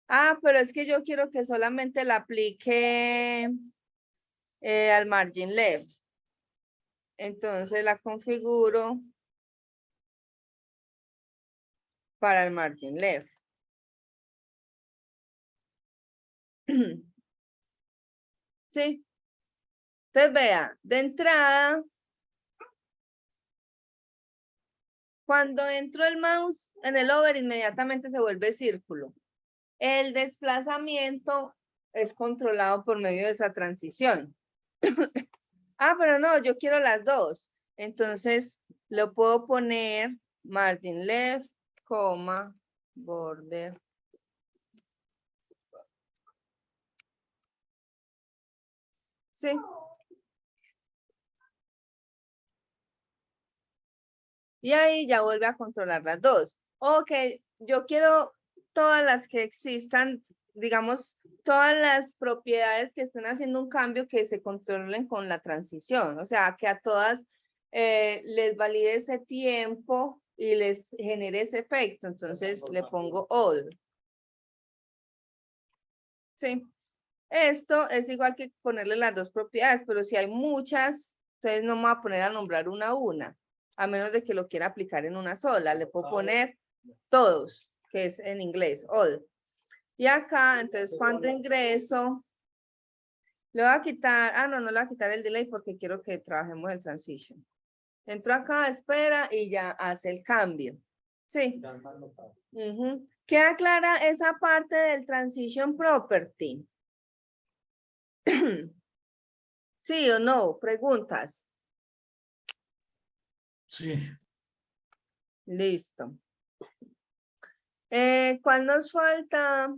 S1: Ah, pero es que yo quiero que solamente la aplique al margin left. Entonces la configuro para el margin left. Sí. Entonces vea, de entrada, cuando entro el mouse en el over, inmediatamente se vuelve círculo. El desplazamiento es controlado por medio de esa transición. Ah, pero no, yo quiero las dos. Entonces, lo puedo poner margin left, coma, border. Sí. Y ahí ya vuelve a controlar las dos. Ok, yo quiero todas las que existan, digamos, todas las propiedades que estén haciendo un cambio que se controlen con la transición. O sea, que a todas les valide ese tiempo y les genere ese efecto. Entonces le pongo all. Sí. Esto es igual que ponerle las dos propiedades, pero si hay muchas, entonces no me voy a poner a nombrar una a una, a menos de que lo quiera aplicar en una sola. Le puedo poner todos, que es en inglés, all. Y acá, entonces, cuando ingreso, le voy a quitar, no le voy a quitar el delay porque quiero que trabajemos el transition. Entro acá, espera y ya hace el cambio. Sí. ¿Queda clara esa parte del transition property? ¿Sí o no? Preguntas.
S2: Sí.
S1: Listo. ¿Cuál nos falta?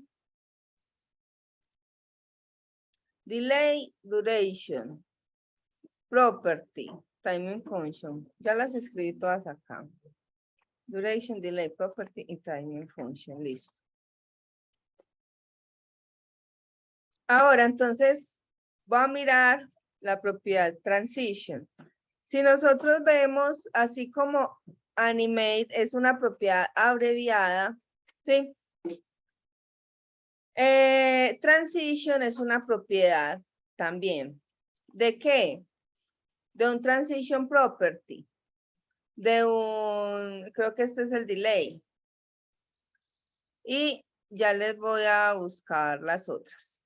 S1: Delay, duration, property, timing function. Ya las escribí todas acá. Duration, delay, property y timing function. Listo. Ahora, entonces, voy a mirar la propiedad transition. Si nosotros vemos, así como animate es una propiedad abreviada, ¿sí? Transition es una propiedad también. ¿De qué? De un transition property. Creo que este es el delay. Y ya les voy a buscar las otras.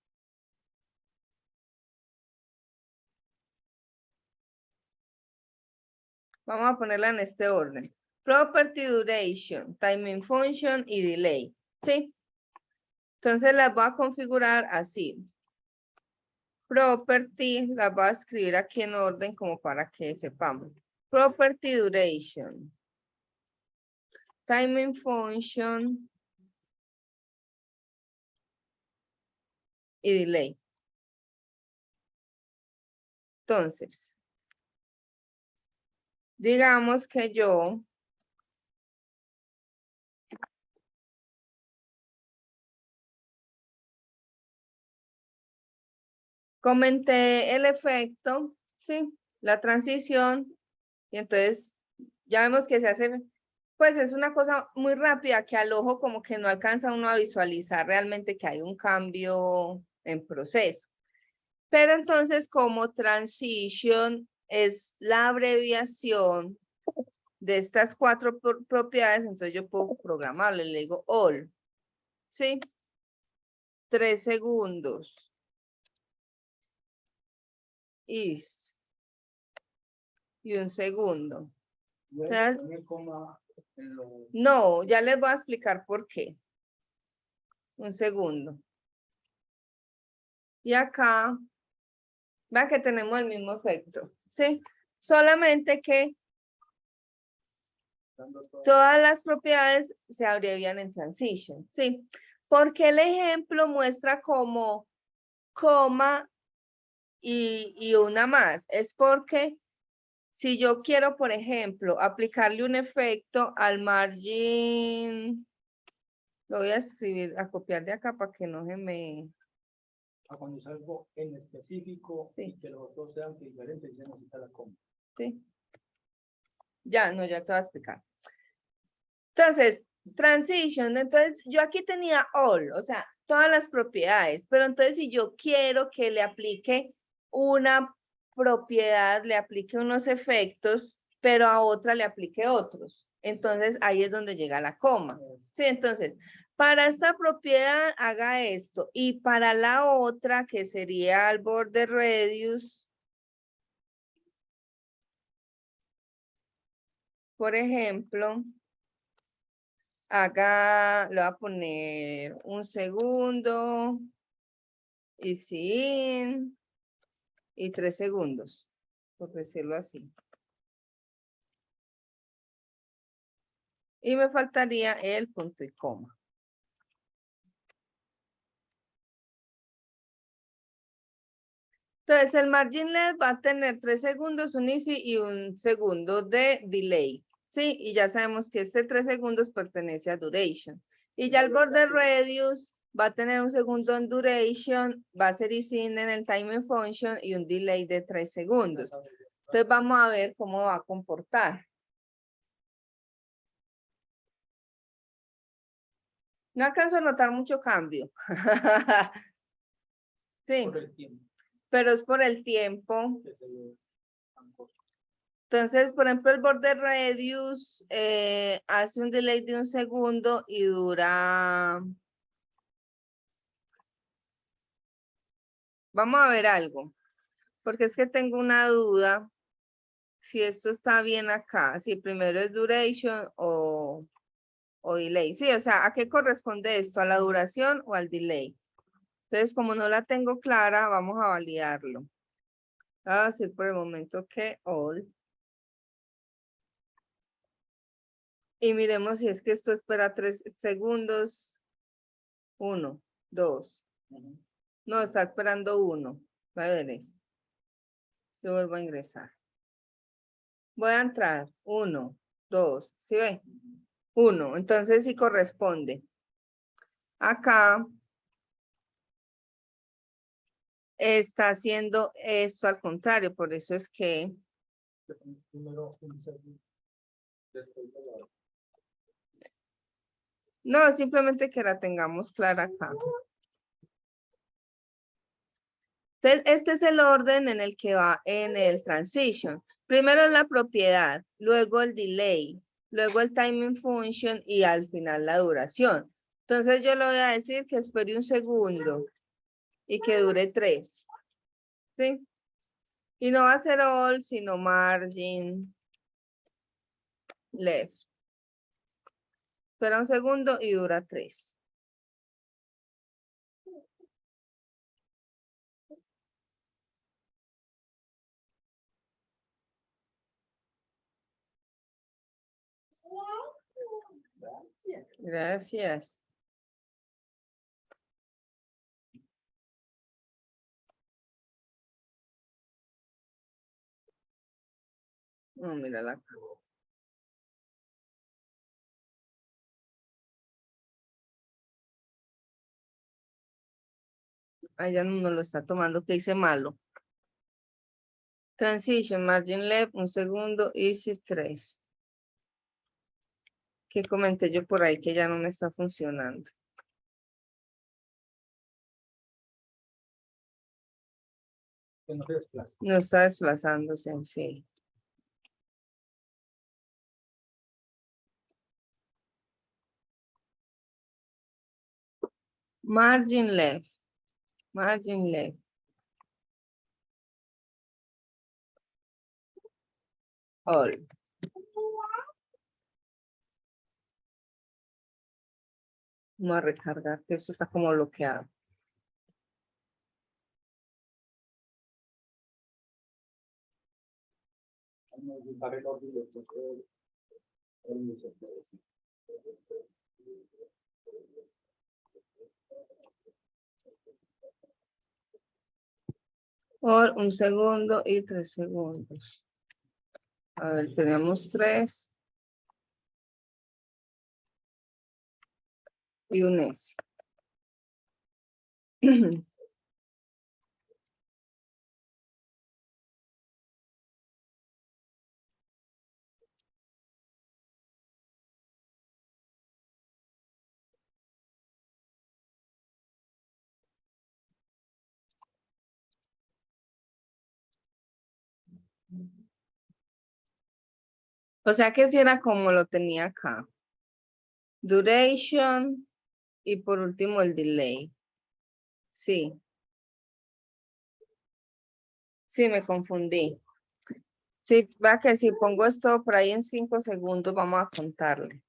S1: Vamos a ponerla en este orden. Property duration, timing function y delay. ¿Sí? Entonces las voy a configurar así. Property, las voy a escribir aquí en orden como para que sepamos. Property duration. Timing function. Y delay. Entonces, digamos que yo comenté el efecto, ¿sí? La transición, y entonces ya vemos que se hace, pues es una cosa muy rápida que al ojo como que no alcanza uno a visualizar realmente que hay un cambio en proceso. Pero entonces como transition es la abreviación de estas 4 propiedades, entonces yo puedo programarle, le digo all, ¿sí? 3 segundos. Is. Y un segundo. No, ya les voy a explicar por qué. Un segundo. Y acá, vean que tenemos el mismo efecto, ¿sí? Solamente que todas las propiedades se abrevian en transition, ¿sí? Porque el ejemplo muestra como coma y una más. Es porque si yo quiero, por ejemplo, aplicarle un efecto al margin, lo voy a escribir, a copiar de acá para que no se me...
S5: Cuando es algo en específico
S1: Sí.
S5: y que los dos sean diferentes, se necesita la coma.
S1: Sí. Ya, no, ya te voy a explicar. Entonces, transition, entonces yo aquí tenía all, o sea, todas las propiedades, pero entonces si yo quiero que le aplique una propiedad, le aplique unos efectos, pero a otra le aplique otros, entonces ahí es donde llega la coma. Sí, entonces, para esta propiedad haga esto, y para la otra, que sería el border radius, por ejemplo, haga, le voy a poner un segundo, y sin, y 3 segundos, por decirlo así. Y me faltaría el punto y coma. Entonces, el margin led va a tener 3 segundos, un easy y un segundo de delay. Sí, y ya sabemos que este 3 segundos pertenece a duration. Y ya el border radius va a tener un segundo en duration, va a ser easy en el timing function y un delay de 3 segundos. Entonces, vamos a ver cómo va a comportar. No alcanzo a notar mucho cambio. Sí,
S5: Por el tiempo
S1: pero es por el tiempo.
S5: que se ve tan corto.
S1: Entonces, por ejemplo, el border radius hace un delay de 1 segundo y dura... Vamos a ver algo, porque es que tengo una duda si esto está bien acá, si primero es duration o delay. Sí, o sea, ¿a qué corresponde esto? ¿A la duración o al delay? Entonces, como no la tengo clara, vamos a validarlo. Voy a decir por el momento que all. Y miremos si es que esto espera 3 segundos. 1, 2. No, está esperando 1. A ver esto. Yo vuelvo a ingresar. Voy a entrar. 1, 2. ¿Sí ve? 1. Entonces sí corresponde. Acá. está haciendo esto al contrario, por eso es que
S5: Primero un segundo, después de la
S1: no, simplemente que la tengamos clara acá. Entonces, este es el orden en el que va en el transition. Primero la propiedad, luego el delay, luego el timing function y al final la duración. Entonces yo le voy a decir que espere un segundo y que dure 3. ¿Sí? Y no va a ser all, sino margin left. Espera un segundo y dura 3. Gracias. No, mira la cara. Ah, ya no lo está tomando, que hice malo. Transition, margin left, un segundo, easy 3. Que comenté yo por ahí que ya no me está funcionando.
S5: que no se desplaza.
S1: No está desplazándose, sí. Margin left. Margin left. All. Vamos a recargar, que esto está como bloqueado.
S5: Para el orden después el inicio.
S1: Por un segundo y 3 segundos. A ver, tenemos 3. Y un S. O sea que si era como lo tenía acá. Duration y por último el delay. Sí. Sí, me confundí. Sí, va que si pongo esto por ahí en 5 segundos, vamos a contarle.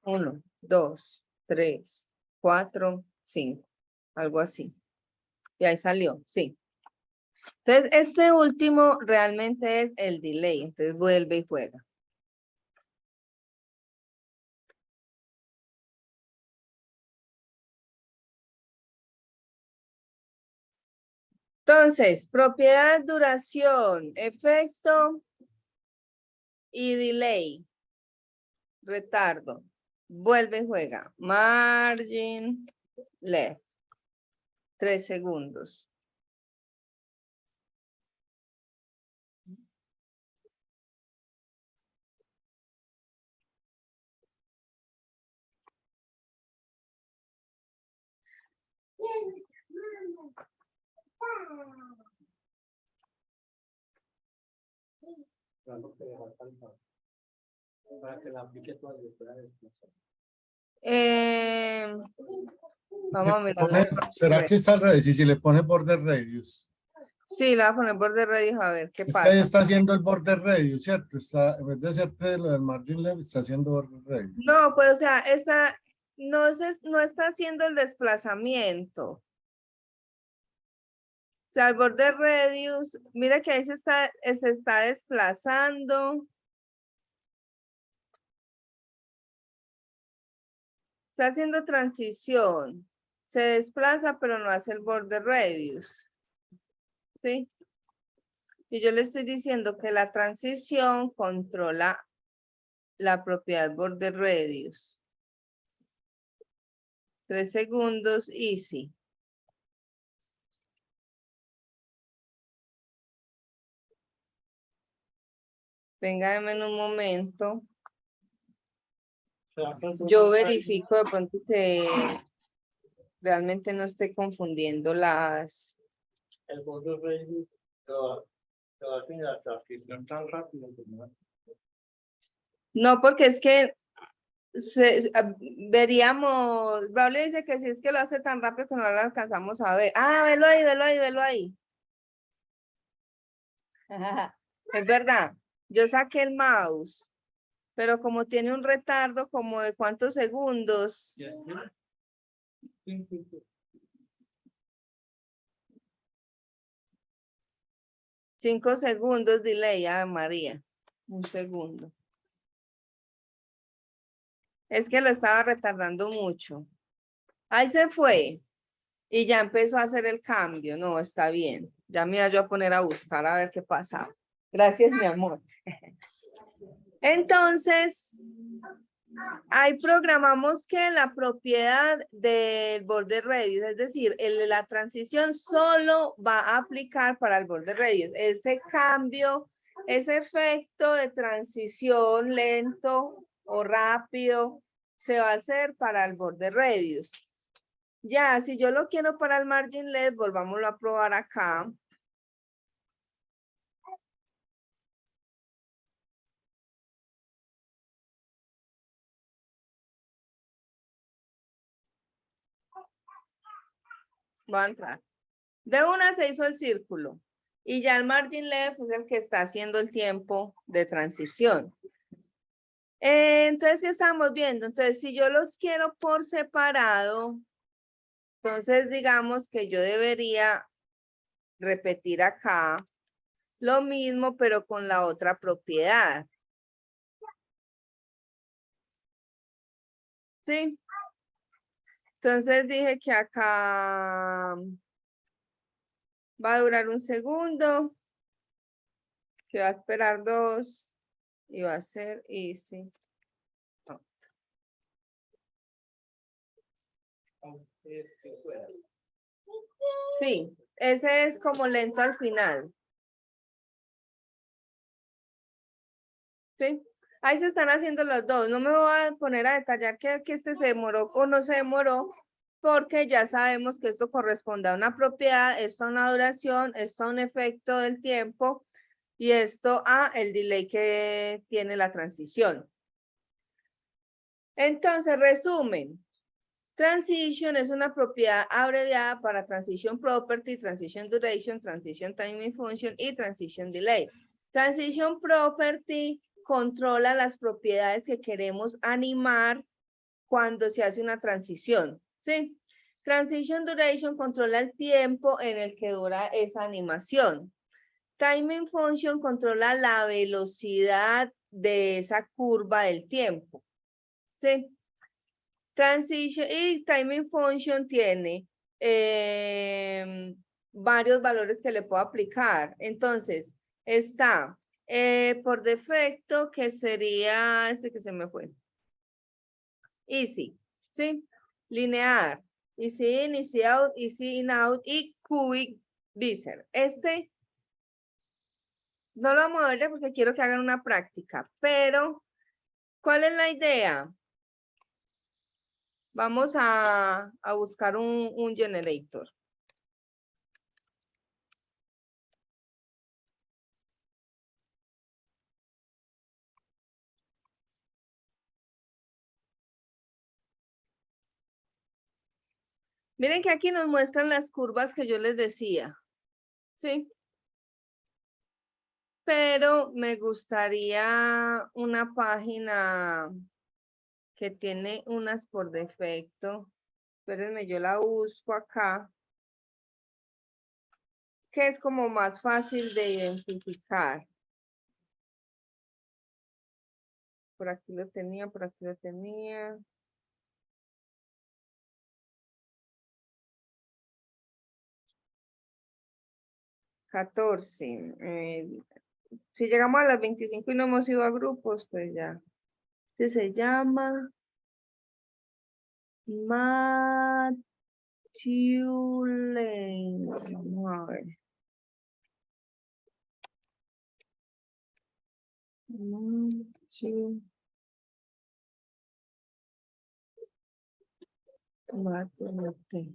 S1: 1, 2, 3, 4, 5. Algo así. Y ahí salió, sí. Entonces, este último realmente es el delay. Entonces, vuelve y juega. Entonces, propiedad, duración, efecto y delay. Retardo. Vuelve y juega. Margin left. 3 segundos.
S5: Para que la aplique toda y pueda desplazar.
S1: Vamos a mirar.
S4: ¿Será que está al revés? Y si le pone border radius.
S1: Sí, la voy a poner border radius a ver qué
S4: Es que ahí
S1: pasa.
S4: está haciendo el border radius, ¿cierto? Está, en vez de hacerte lo del margin left, está haciendo border radius.
S1: No, pues o sea, esta no está haciendo el desplazamiento. O sea, el border radius, mira que ahí se está desplazando. Está haciendo transición. Se desplaza, pero no hace el border radius. ¿Sí? Y yo le estoy diciendo que la transición controla la propiedad border radius. 3 segundos, easy. Venga, deme en un momento. Yo verifico de pronto que realmente no esté confundiendo las...
S5: El borde rey te va a hacer la transcripción tan rápido que no.
S1: No, porque es que veríamos, Braulio dice que si es que lo hace tan rápido que no lo alcanzamos a ver. Ah, velo ahí, velo ahí, velo ahí. Es verdad, yo saqué el mouse, pero como tiene un retardo como de cuántos segundos.
S5: Ya, sí. Sí.
S1: 5 segundos delay, Ave María. Un segundo. Es que lo estaba retardando mucho. Ahí se fue. Y ya empezó a hacer el cambio. No, está bien. Ya me iba yo a poner a buscar a ver qué pasaba. Gracias, mi amor. Entonces, ahí programamos que la propiedad del borde radius, es decir, la transición solo va a aplicar para el borde radius. Ese cambio, ese efecto de transición lento o rápido, se va a hacer para el borde radius. Ya, si yo lo quiero para el margin left, volvámoslo a probar acá. Voy a entrar. De una se hizo el círculo. Y ya el margin left es el que está haciendo el tiempo de transición. Entonces, ¿qué estamos viendo? Entonces, si yo los quiero por separado, entonces digamos que yo debería repetir acá lo mismo, pero con la otra propiedad. ¿Sí? Entonces dije que acá va a durar un segundo, que va a esperar 2 y va a ser easy. Sí, ese es como lento al final. Sí, ahí se están haciendo los dos. No me voy a poner a detallar que este se demoró o no se demoró, porque ya sabemos que esto corresponde a una propiedad, esto a una duración, esto a un efecto del tiempo y esto a el delay que tiene la transición. Entonces, resumen. Transition es una propiedad abreviada para Transition Property, Transition Duration, Transition Timing Function y Transition Delay. Transition Property controla las propiedades que queremos animar cuando se hace una transición, ¿sí? Transition Duration controla el tiempo en el que dura esa animación. Timing Function controla la velocidad de esa curva del tiempo, ¿sí? Transition y Timing Function tiene varios valores que le puedo aplicar. Entonces, está por defecto que sería este que se me fue. Easy, ¿sí? Lineal, easy in, easy out, easy in out y cubic Bezier. Este no lo vamos a ver ya porque quiero que hagan una práctica, pero ¿cuál es la idea? Vamos a buscar un generator. Miren que aquí nos muestran las curvas que yo les decía. ¿Sí? Pero me gustaría una página que tiene unas por defecto. Espérenme, yo la busco acá. Que es como más fácil de identificar. Por aquí lo tenía, por aquí lo tenía. $14. Si llegamos a las 25 y no hemos ido a grupos, pues ya. Este se llama Matulane. Vamos a ver. Matulane.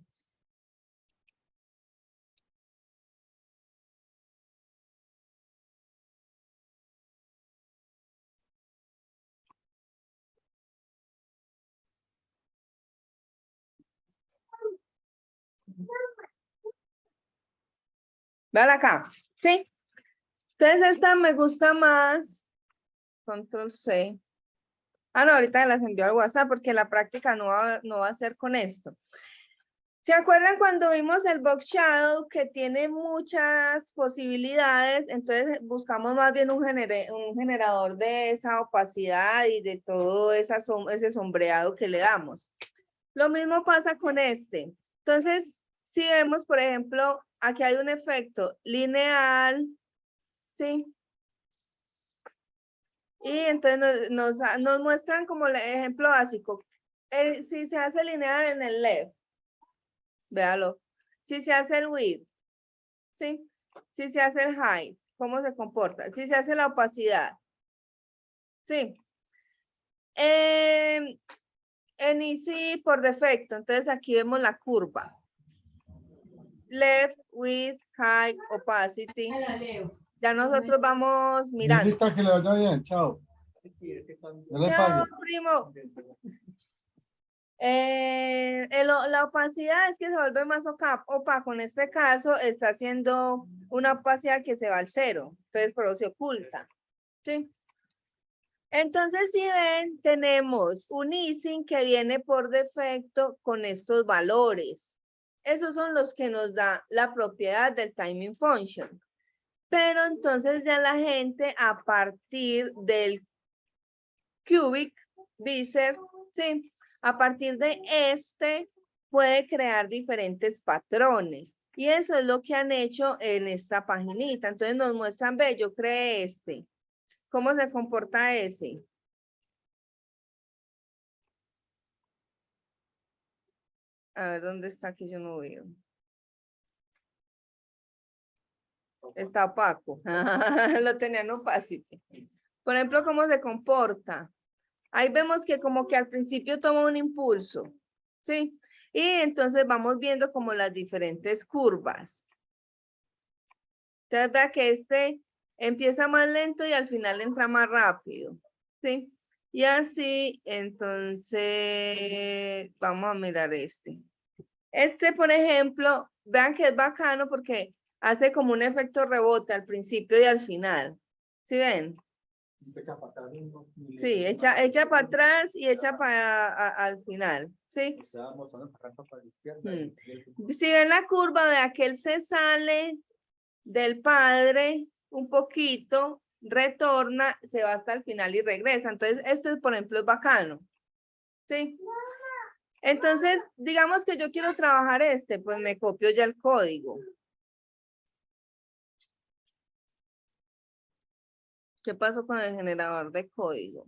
S1: Vean acá, ¿sí? Entonces esta me gusta más. Control C. Ah, no, ahorita las envío al WhatsApp porque la práctica no va a ser con esto. ¿Se acuerdan cuando vimos el Box Shadow que tiene muchas posibilidades? Entonces buscamos más bien un generador de esa opacidad y de todo ese sombreado que le damos. Lo mismo pasa con este. Entonces, si vemos, por ejemplo, aquí hay un efecto lineal, ¿sí? Y entonces nos muestran como el ejemplo básico. Si se hace lineal en el left, véalo. Si se hace el width, ¿sí? Si se hace el height, ¿cómo se comporta? Si se hace la opacidad, ¿sí? En Easy por defecto, entonces aquí vemos la curva. Left, width, height, opacity. Ya nosotros vamos mirando.
S4: Negrita, que le vaya bien, chao. No le
S1: Chao,
S4: pague.
S1: primo. La opacidad es que se vuelve más opaco. En este caso está haciendo una opacidad que se va al cero. Entonces, por eso se oculta. ¿Sí? Entonces, si ven, tenemos un easing que viene por defecto con estos valores. Esos son los que nos da la propiedad del timing function. Pero entonces ya la gente a partir del cubic Bezier, ¿sí? A partir de este puede crear diferentes patrones. Y eso es lo que han hecho en esta paginita. Entonces nos muestran, ve, yo creé este. ¿Cómo se comporta ese? A ver, ¿dónde está que yo no veo? Está opaco. Lo tenía en opacity. Por ejemplo, ¿cómo se comporta? Ahí vemos que como que al principio toma un impulso, ¿sí? Y entonces vamos viendo como las diferentes curvas. Entonces vea que este empieza más lento y al final entra más rápido, ¿sí? Y así, entonces, vamos a mirar este. Este, por ejemplo, vean que es bacano porque hace como un efecto rebote al principio y al final. ¿Sí ven? Sí, echa para atrás y echa para al final, ¿sí? Si ven la curva, vea que él se sale del padre un poquito, retorna, se va hasta el final y regresa. Entonces, este, por ejemplo, es bacano, ¿sí? Entonces, digamos que yo quiero trabajar este, pues me copio ya el código. ¿Qué pasó con el generador de código?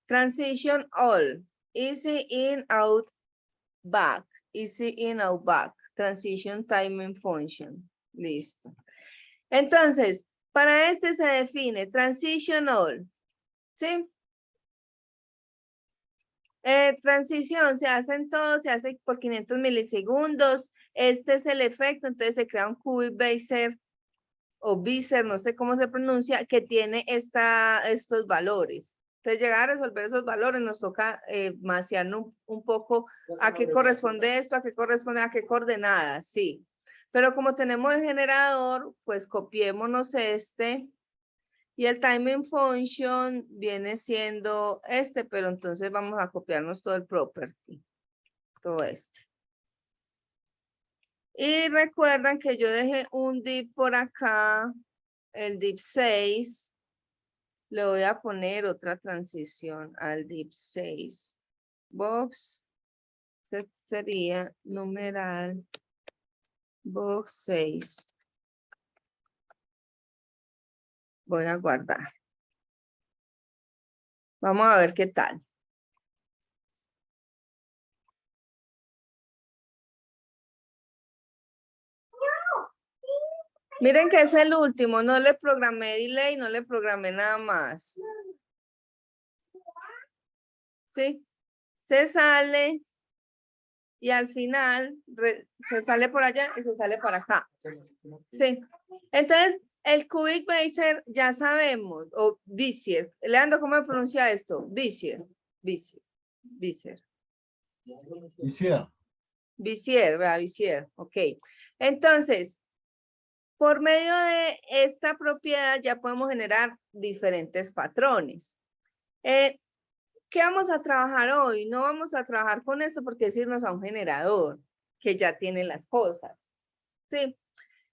S1: Transition all. Easy in, out, back. Easy in, out, back. Transition timing function. Listo. Entonces, para este se define transition all. ¿Sí? Transición se hace en todo, se hace por 500 milisegundos. Este es el efecto, entonces se crea un cubic Bezier o Bezier, no sé cómo se pronuncia, que tiene estos valores. Entonces, llegar a resolver esos valores nos toca maciarnos un poco a qué corresponde esto, a qué corresponde, a qué coordenadas, sí. Pero como tenemos el generador, pues copiémonos este. Y el timing function viene siendo este, pero entonces vamos a copiarnos todo el property. Todo este. Y recuerdan que yo dejé un div por acá, el div 6. Le voy a poner otra transición al div 6. Box sería numeral box 6. Voy a guardar. Vamos a ver qué tal. Miren que es el último, no le programé delay, no le programé nada más. ¿Sí? Se sale y al final se sale por allá y se sale por acá. Sí. Entonces, el Cubic Baser ya sabemos, o Bezier. Leandro, ¿cómo se pronuncia esto? Bezier. Bezier. Bezier. Bezier, ¿verdad? Bezier. Ok. Entonces, por medio de esta propiedad ya podemos generar diferentes patrones. ¿Qué vamos a trabajar hoy? No vamos a trabajar con esto porque es irnos a un generador que ya tiene las cosas. Sí.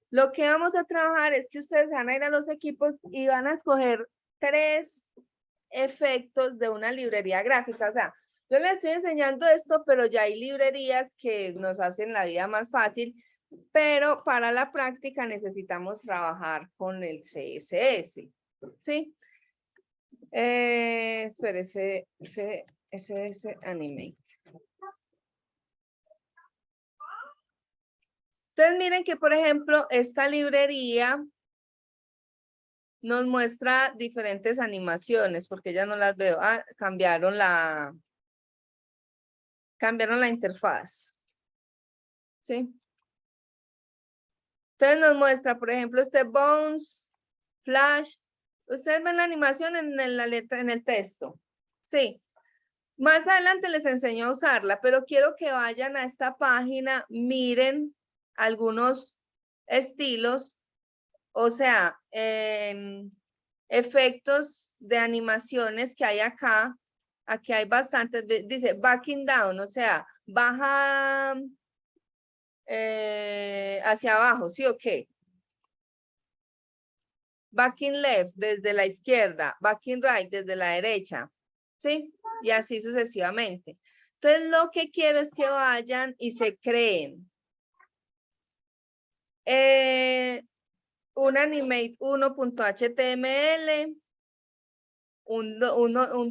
S1: Lo que vamos a trabajar es que ustedes van a ir a los equipos y van a escoger 3 efectos de una librería gráfica. O sea, yo les estoy enseñando esto, pero ya hay librerías que nos hacen la vida más fácil, pero para la práctica necesitamos trabajar con el CSS. ¿Sí? Espérese, CSS Animate. Entonces miren que, por ejemplo, esta librería nos muestra diferentes animaciones, porque ya no las veo. Ah, cambiaron la interfaz. ¿Sí? Entonces nos muestra, por ejemplo, este Bones, Flash. Ustedes ven la animación en la letra, en el texto. Sí. Más adelante les enseño a usarla, pero quiero que vayan a esta página, miren algunos estilos, o sea, efectos de animaciones que hay acá. Aquí hay bastantes, dice backing down, o sea, baja hacia abajo, ¿sí o qué? Backing left, desde la izquierda, backing right, desde la derecha, ¿sí? Y así sucesivamente. Entonces, lo que quiero es que vayan y se creen un animate 1.html, un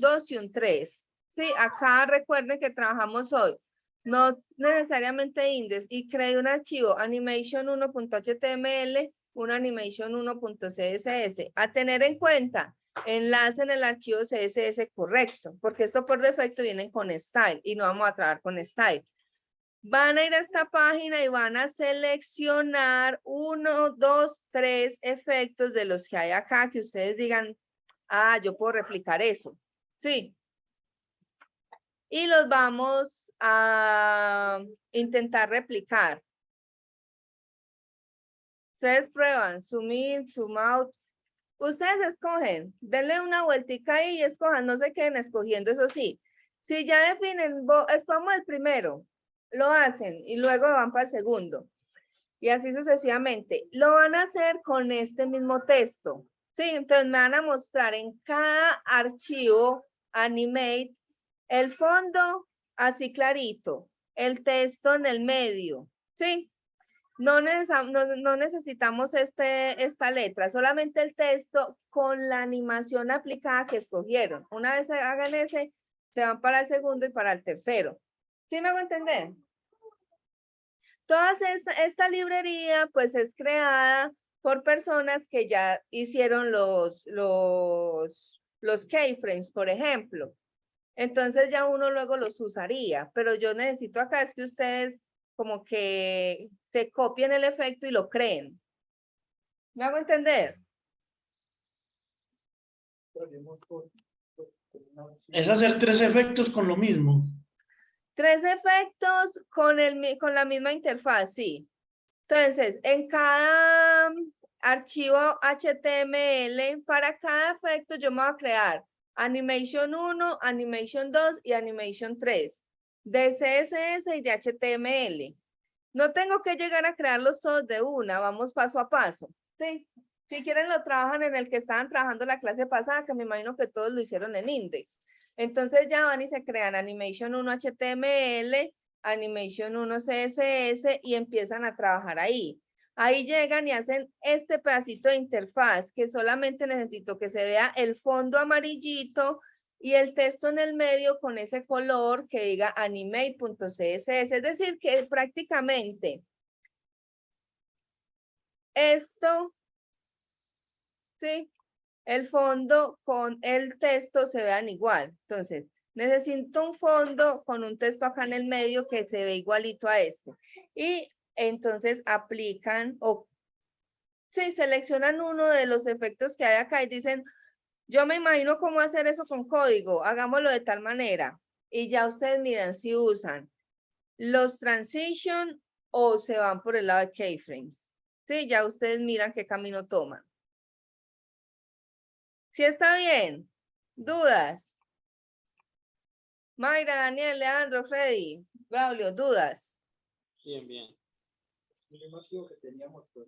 S1: 2 y un 3. Sí, acá recuerden que trabajamos hoy. No necesariamente index. Y creé un archivo animation 1.html, un animation 1.css. A tener en cuenta, enlacen el archivo CSS correcto, porque esto por defecto viene con style y no vamos a trabajar con style. Van a ir a esta página y van a seleccionar 1, 2, 3 efectos de los que hay acá que ustedes digan, ah, yo puedo replicar eso. Sí. Y los vamos a intentar replicar. Ustedes prueban, zoom in, zoom out. Ustedes escogen, denle una vueltica ahí y escojan, no se queden escogiendo, eso sí. Si ya definen, escogamos el primero, lo hacen y luego van para el segundo. Y así sucesivamente. Lo van a hacer con este mismo texto. Sí, entonces me van a mostrar en cada archivo Animate el fondo así clarito, el texto en el medio. Sí, no necesitamos esta letra, solamente el texto con la animación aplicada que escogieron. Una vez hagan ese, se van para el segundo y para el tercero. ¿Sí me hago entender? Toda esta librería pues es creada por personas que ya hicieron los keyframes, por ejemplo. Entonces ya uno luego los usaría, pero yo necesito acá es que ustedes como que se copien el efecto y lo creen. ¿Me hago entender?
S2: Es hacer 3 efectos con lo mismo.
S1: 3 efectos con la misma interfaz, sí. Entonces, en cada archivo HTML, para cada efecto yo me voy a crear Animation 1, Animation 2 y Animation 3 de CSS y de HTML. No tengo que llegar a crearlos todos de una, vamos paso a paso. ¿Sí? Si quieren lo trabajan en el que estaban trabajando la clase pasada, que me imagino que todos lo hicieron en Index. Entonces ya van y se crean Animation 1 HTML, Animation 1 CSS y empiezan a trabajar ahí. Ahí llegan y hacen este pedacito de interfaz que solamente necesito que se vea el fondo amarillito y el texto en el medio con ese color que diga animate.css. Es decir, que prácticamente esto, ¿sí? El fondo con el texto se vean igual. Entonces, necesito un fondo con un texto acá en el medio que se ve igualito a este. Y entonces aplican o sí, seleccionan uno de los efectos que hay acá y dicen, yo me imagino cómo hacer eso con código, hagámoslo de tal manera. Y ya ustedes miran si usan los transition o se van por el lado de keyframes. Sí, ya ustedes miran qué camino toman. ¿Sí está bien? ¿Dudas? Mayra, Daniel, Leandro, Freddy, Braulio, ¿dudas?
S5: Bien, bien. El máximo que teníamos fue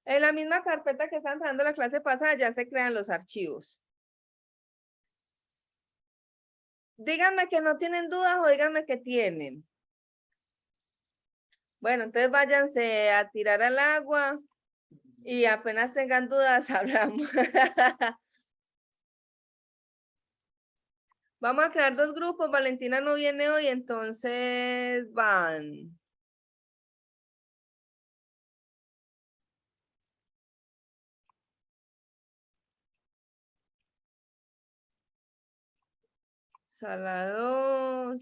S1: En la misma carpeta que están dando la clase pasada ya se crean los archivos. Díganme que no tienen dudas o díganme que tienen. Bueno, entonces váyanse a tirar al agua y apenas tengan dudas hablamos. Vamos a crear dos grupos. Valentina no viene hoy, entonces van. Sala 2.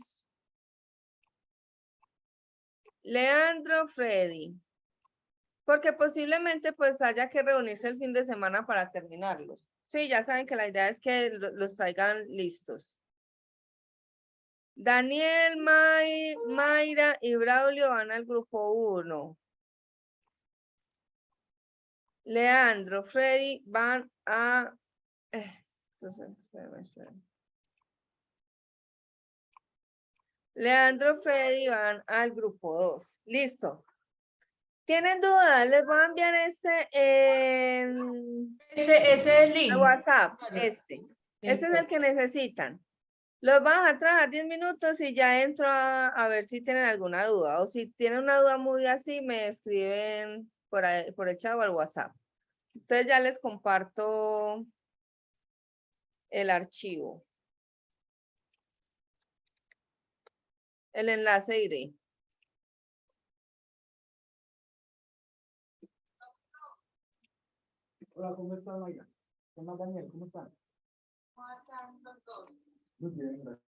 S1: Leandro, Freddy. Porque posiblemente pues haya que reunirse el fin de semana para terminarlos. Sí, ya saben que la idea es que los traigan listos. Daniel, Mayra y Braulio van al grupo 1. Leandro, Freddy van a... espérame. Leandro, Freddy van al grupo 2. Listo. ¿Tienen dudas? Les voy a enviar este en
S3: Ese es el link.
S1: WhatsApp. Este es
S3: Listo.
S1: el que necesitan. Los van a dejar trabajar 10 minutos y ya entro a ver si tienen alguna duda. O si tienen una duda muy así, me escriben por el chat o al WhatsApp. Entonces ya les comparto el archivo. El enlace iré.
S4: Hola, ¿cómo estás, Mayra? ¿Qué más, Daniel? ¿Cómo están? Muy bien, gracias.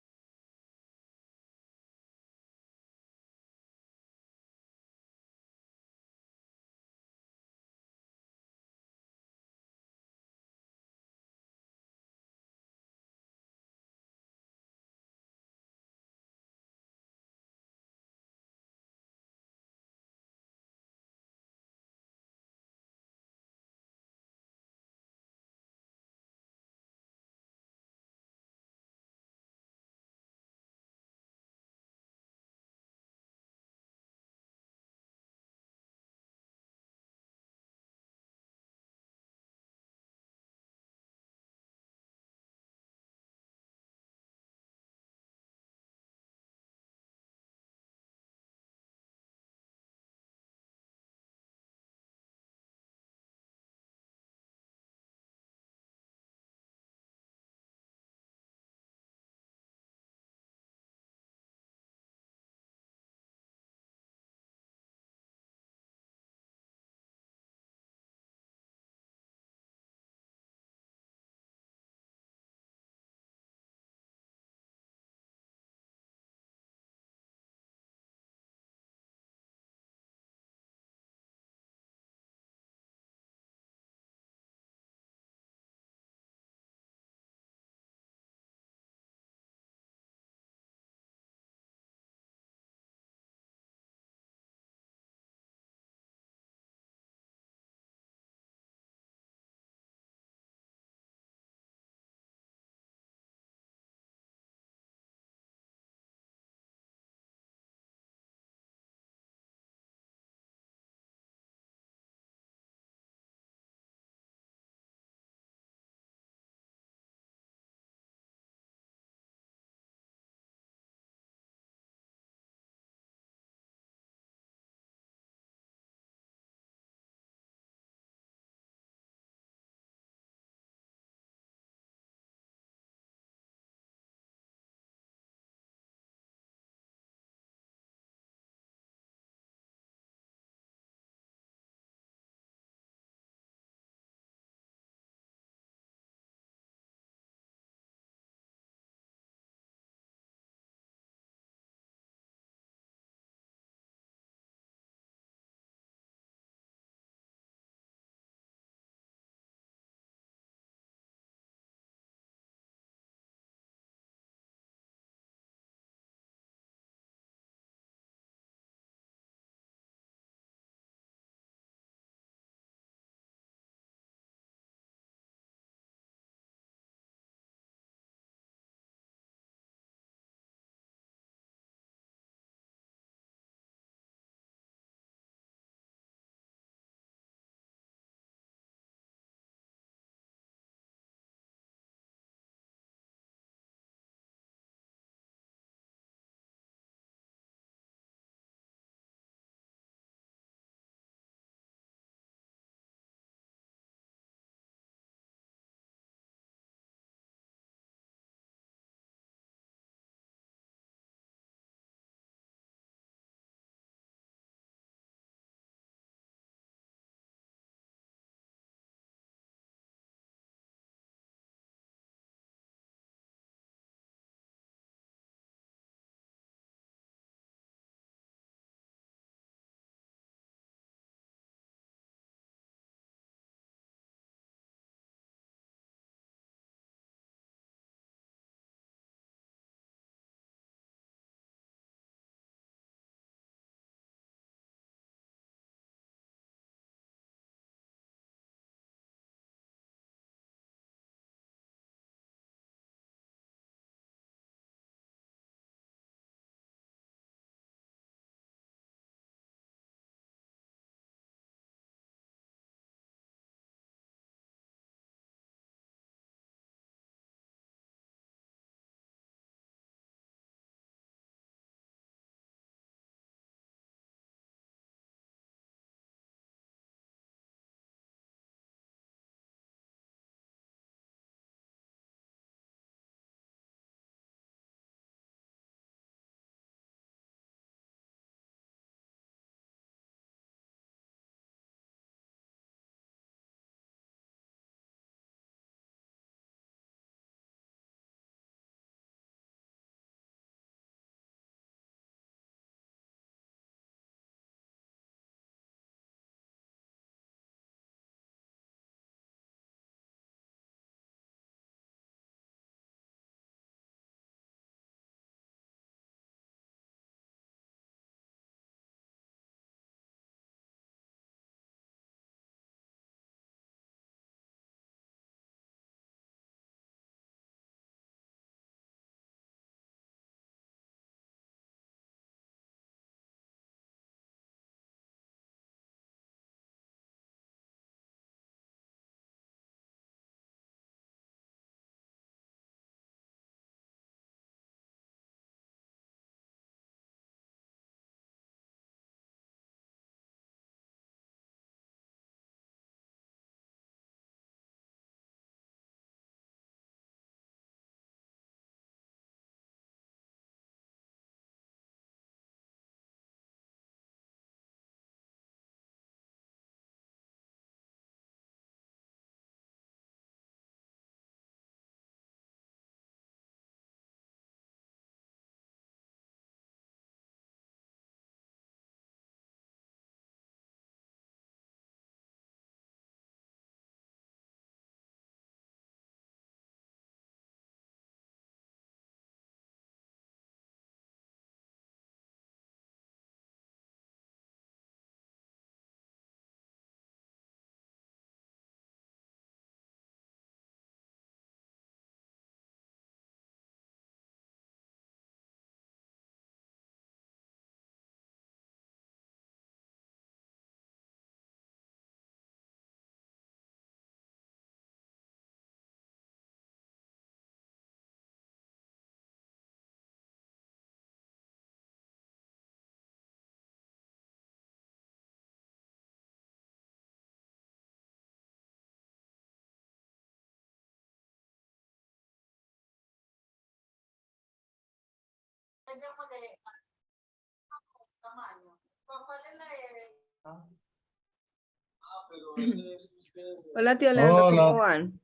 S1: Hola, tío Leandro, ¿cómo
S4: Hola.
S1: van?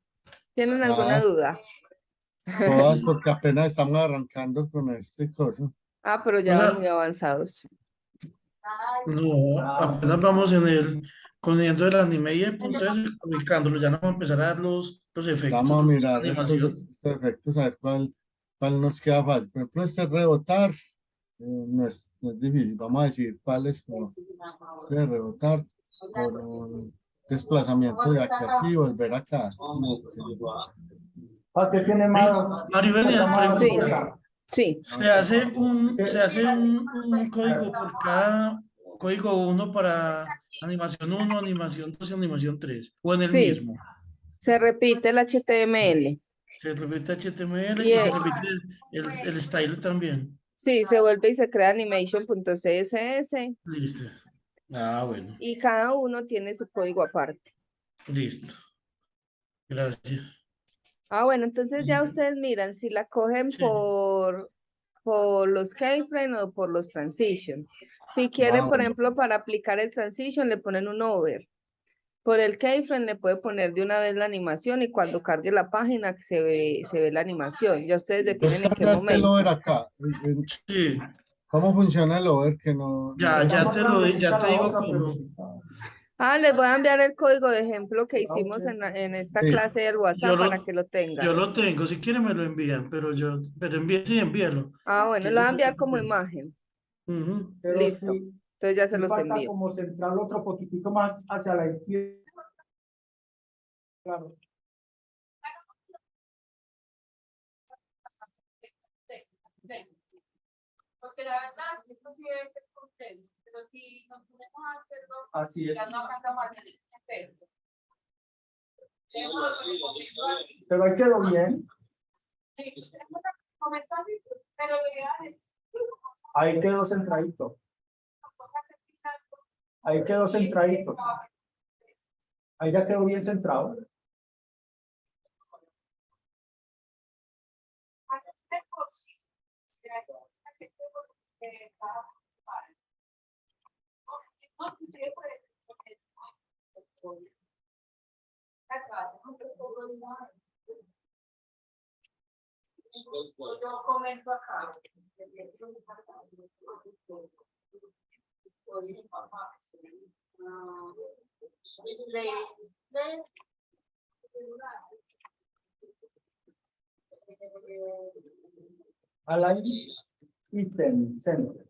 S1: ¿Tienen alguna
S4: Ah,
S1: duda?
S4: todas porque apenas estamos arrancando con este coso.
S1: Ah, pero ya van
S2: Hola.
S1: muy avanzados.
S2: No, apenas vamos con el anime y el punto es ubicándolo, ya no vamos a empezar a dar los efectos,
S4: Vamos a
S2: la
S4: mirar
S2: animación.
S4: estos efectos, a ver cuál nos queda fácil. Por ejemplo, este rebotar no es difícil. Vamos a decir cuál es como este de rebotar con un desplazamiento de aquí a aquí y volver acá.
S5: que tiene más.
S2: Mario, venía,
S1: Sí,
S2: pregunta.
S1: sí,
S2: Se hace un código por cada código uno para animación uno, animación 2 y animación 3, o en el
S1: sí.
S2: mismo.
S1: Se repite el HTML.
S2: Se repite HTML
S1: Y
S2: y se repite el style también.
S1: sí, se vuelve y se crea animation.css
S2: Listo. Ah, bueno,
S1: y cada uno tiene su código aparte.
S2: listo. Gracias.
S1: Ah, bueno, entonces ya ustedes miran si la cogen
S2: Sí.
S1: por los keyframes o por los transition. Si quieren, por
S4: bueno.
S1: ejemplo, para aplicar el transition, le ponen un over. Por el keyframe le puede poner de una vez la animación y cuando cargue la página se ve la animación. Ya ustedes
S4: Vos
S1: definen en qué
S4: cambiaste el over
S1: momento.
S4: acá.
S2: Sí,
S4: ¿Cómo funciona el over? Que
S2: ya te digo cómo.
S1: Ah, les voy a enviar el código de ejemplo que hicimos en esta
S4: Sí.
S1: clase del
S2: Yo
S1: WhatsApp para
S2: lo,
S1: que lo
S2: yo
S1: tengan.
S2: lo tengo, si quieren me lo envían, pero sí, envíalo.
S1: Ah, bueno,
S2: Que
S1: lo
S2: yo
S1: voy a
S2: lo
S1: enviar como
S2: tengo.
S1: imagen.
S2: Ujú.
S5: Pero
S1: Listo.
S5: sí,
S1: Entonces ya se
S5: sí
S1: los
S5: falta
S1: envío.
S5: como centrarlo otro poquitico más hacia la izquierda. Claro.
S3: Porque la verdad, eso sí debe ser contento, pero si nos ponemos a hacerlo,
S5: Así es.
S3: ya no alcanzamos a tener expertos.
S5: Pero ahí quedó bien.
S3: Pero la idea es
S5: Ahí quedó centradito. Ahí quedó centradito. Ahí ya quedó bien centrado.
S3: yo comento acá.
S5: Align item center.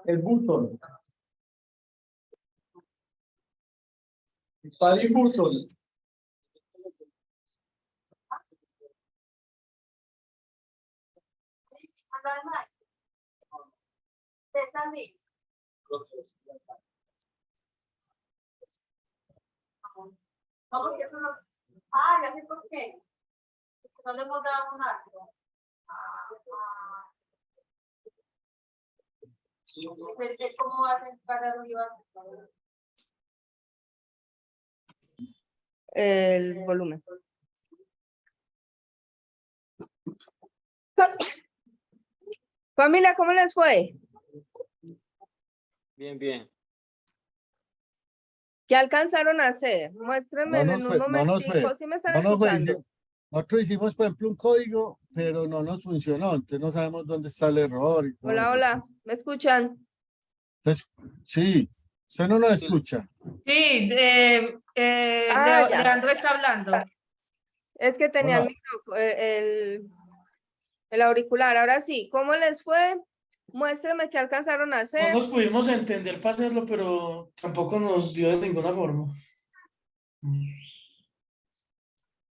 S5: El button. Para el button.
S3: No, porque eso no. Ah, ya sé por qué. No le hemos dado un arco. ¿Cómo va a entrar arriba?
S1: El volumen. Familia, ¿cómo les fue?
S6: Bien, bien.
S1: ¿Qué alcanzaron a hacer? Muéstrenme en un
S4: No nos fue.
S1: momentico. ¿Sí me están
S4: No nos fue.
S1: escuchando?
S4: Nosotros hicimos, por ejemplo, un código, pero no nos funcionó. Entonces no sabemos dónde está el error y todo
S1: Hola,
S4: eso.
S1: hola. ¿Me escuchan?
S4: Entonces, sí, usted no nos escucha.
S3: Sí,
S1: Ah, ya.
S3: Leandro está hablando.
S1: Es que tenía el
S4: Hola.
S1: micrófono, el auricular. Ahora sí, ¿cómo les fue? Muéstrenme qué alcanzaron a
S2: No
S1: hacer.
S2: nos pudimos entender para hacerlo, pero tampoco nos dio de ninguna forma.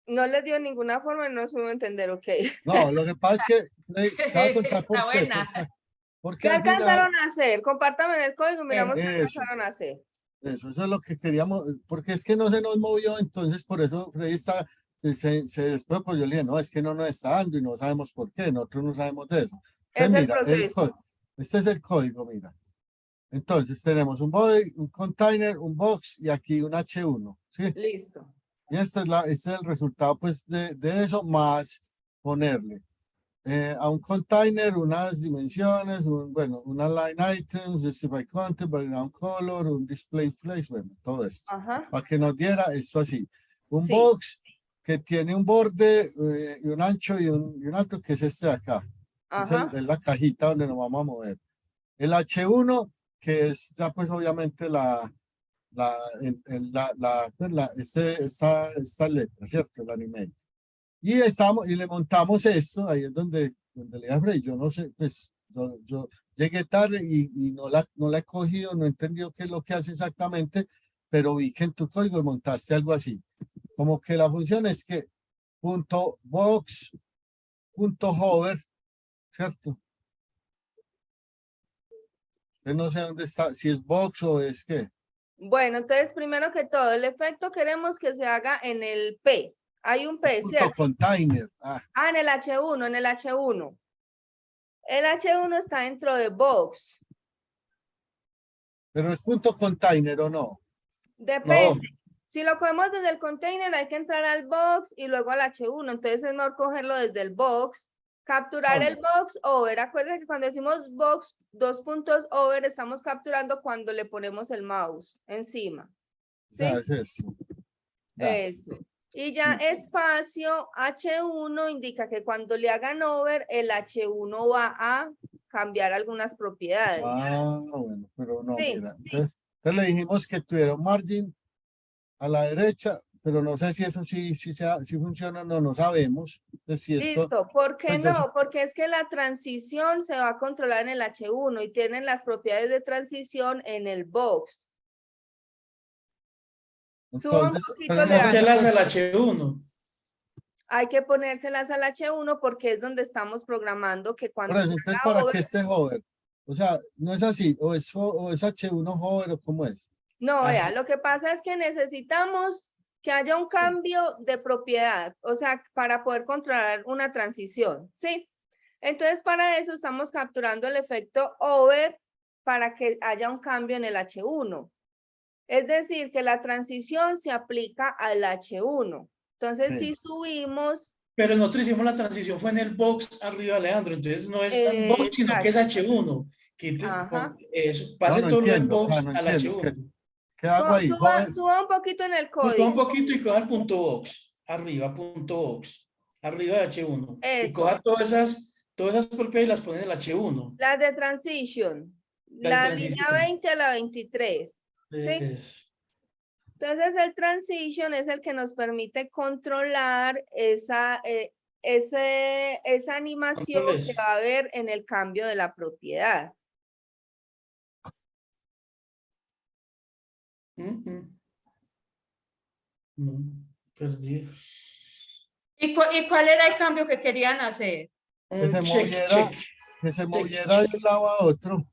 S1: No les dio ninguna forma y no nos pudimos entender, ok.
S4: No, lo que pasa es que te voy a contar por
S3: Está
S4: qué.
S3: buena.
S4: Porque
S1: ¿Qué
S4: al final,
S1: alcanzaron a hacer? Compártame en el código y miramos qué
S4: eso,
S1: alcanzaron a hacer.
S4: eso es lo que queríamos, porque es que no se nos movió, entonces por eso Freddy está, después pues yo le dije, no, es que no nos está dando y no sabemos por qué, nosotros no sabemos de eso.
S1: Es el
S4: mira,
S1: proceso.
S4: este es el código, mira. Entonces tenemos un body, un container, un box y aquí un H1, ¿sí?
S1: Listo.
S4: Y este es el resultado pues de eso más ponerle a un container unas dimensiones, bueno, una line items, justify content, background color, un display place, bueno, todo esto.
S1: Ajá.
S4: Para que nos diera esto así. Un
S1: Sí.
S4: box que tiene un borde y un ancho y un alto que es este de acá.
S1: Ajá.
S4: Es la cajita donde nos vamos a mover. El H1 que es ya pues obviamente esta letra, ¿cierto? El anime. Y le montamos esto, ahí es donde le dije a Frey, yo no sé, pues yo llegué tarde y no la he cogido, no he entendido qué es lo que hace exactamente, pero vi que en tu código montaste algo así. Como que la función es que punto box, punto hover, ¿cierto? Yo no sé dónde está, si es box o es qué.
S1: Bueno, entonces primero que todo, el efecto queremos que se haga en el P. Hay un
S4: Es
S1: P,
S4: punto
S1: ¿cierto?
S4: container.
S1: Ah, en el H1, en el H1. El H1 está dentro de box.
S4: Pero es punto container o no.
S1: Depende. Si lo cogemos desde el container, hay que entrar al box y luego al H1. Entonces es mejor cogerlo desde el box, capturar el box over. Acuérdense que cuando decimos box, 2 puntos over, estamos capturando cuando le ponemos el mouse encima.
S4: O sea,
S1: ¿Sí?
S4: es esto. Ya.
S1: Eso. Y ya
S4: Listo.
S1: espacio H1 indica que cuando le hagan over, el H1 va a cambiar algunas propiedades.
S4: Bueno, pero no,
S1: Sí.
S4: mira. Entonces le dijimos que tuviera un margin a la derecha, pero no sé si eso sí funciona o no, no sabemos. Entonces, si esto,
S1: Listo, ¿por qué
S4: pues yo
S1: no? Porque es que la transición se va a controlar en el H1 y tienen las propiedades de transición en el box. Suba un
S4: entonces,
S1: poquito,
S4: pero no
S1: Leandro.
S4: sé si
S2: Póntelas
S4: puede-
S2: al H1.
S1: Hay que ponérselas al H1 porque es donde estamos programando que
S4: por
S1: cuando
S4: eso,
S1: se
S4: entonces
S1: haga
S4: para
S1: over-
S4: que esté hover. O sea, no es así, o es H1 hover o cómo es.
S1: No, vea,
S2: Así.
S1: lo que pasa es que necesitamos que haya un cambio de propiedad, o sea, para poder controlar una transición, ¿sí? Entonces, para eso estamos capturando el efecto over para que haya un cambio en el H1. Es decir, que la transición se aplica al H1. Entonces,
S4: Sí.
S1: si subimos...
S2: Pero nosotros hicimos la transición, fue en el box arriba, Leandro. Entonces no es en box, sino que es
S1: exacto.
S2: H1.
S1: Ajá.
S2: Eso, pase
S4: No
S2: todo lo del
S4: entiendo,
S2: box
S4: no
S2: al
S4: entiendo.
S2: H1.
S4: ¿Qué hago ahí? Hover.
S1: Suba un poquito en el
S2: Busca un
S1: código.
S2: poquito y coja el punto box. Arriba, punto box. Arriba de H1. Y
S1: Eso.
S2: coja todas esas propiedades y las pone en el H1.
S1: Las de transition.
S2: La de
S1: La
S2: transición.
S1: línea 20 a la 23. ¿sí?
S2: Eso.
S1: Entonces, el transition es el que nos permite controlar esa animación
S2: Control
S1: que
S2: S.
S1: va a haber en el cambio de la propiedad.
S2: No, perdí.
S3: ¿Y cuál era el cambio que querían hacer?
S4: Que se
S2: Check,
S4: moviera,
S2: check.
S4: que se
S2: Check,
S4: moviera de
S2: check.
S4: un lado a otro.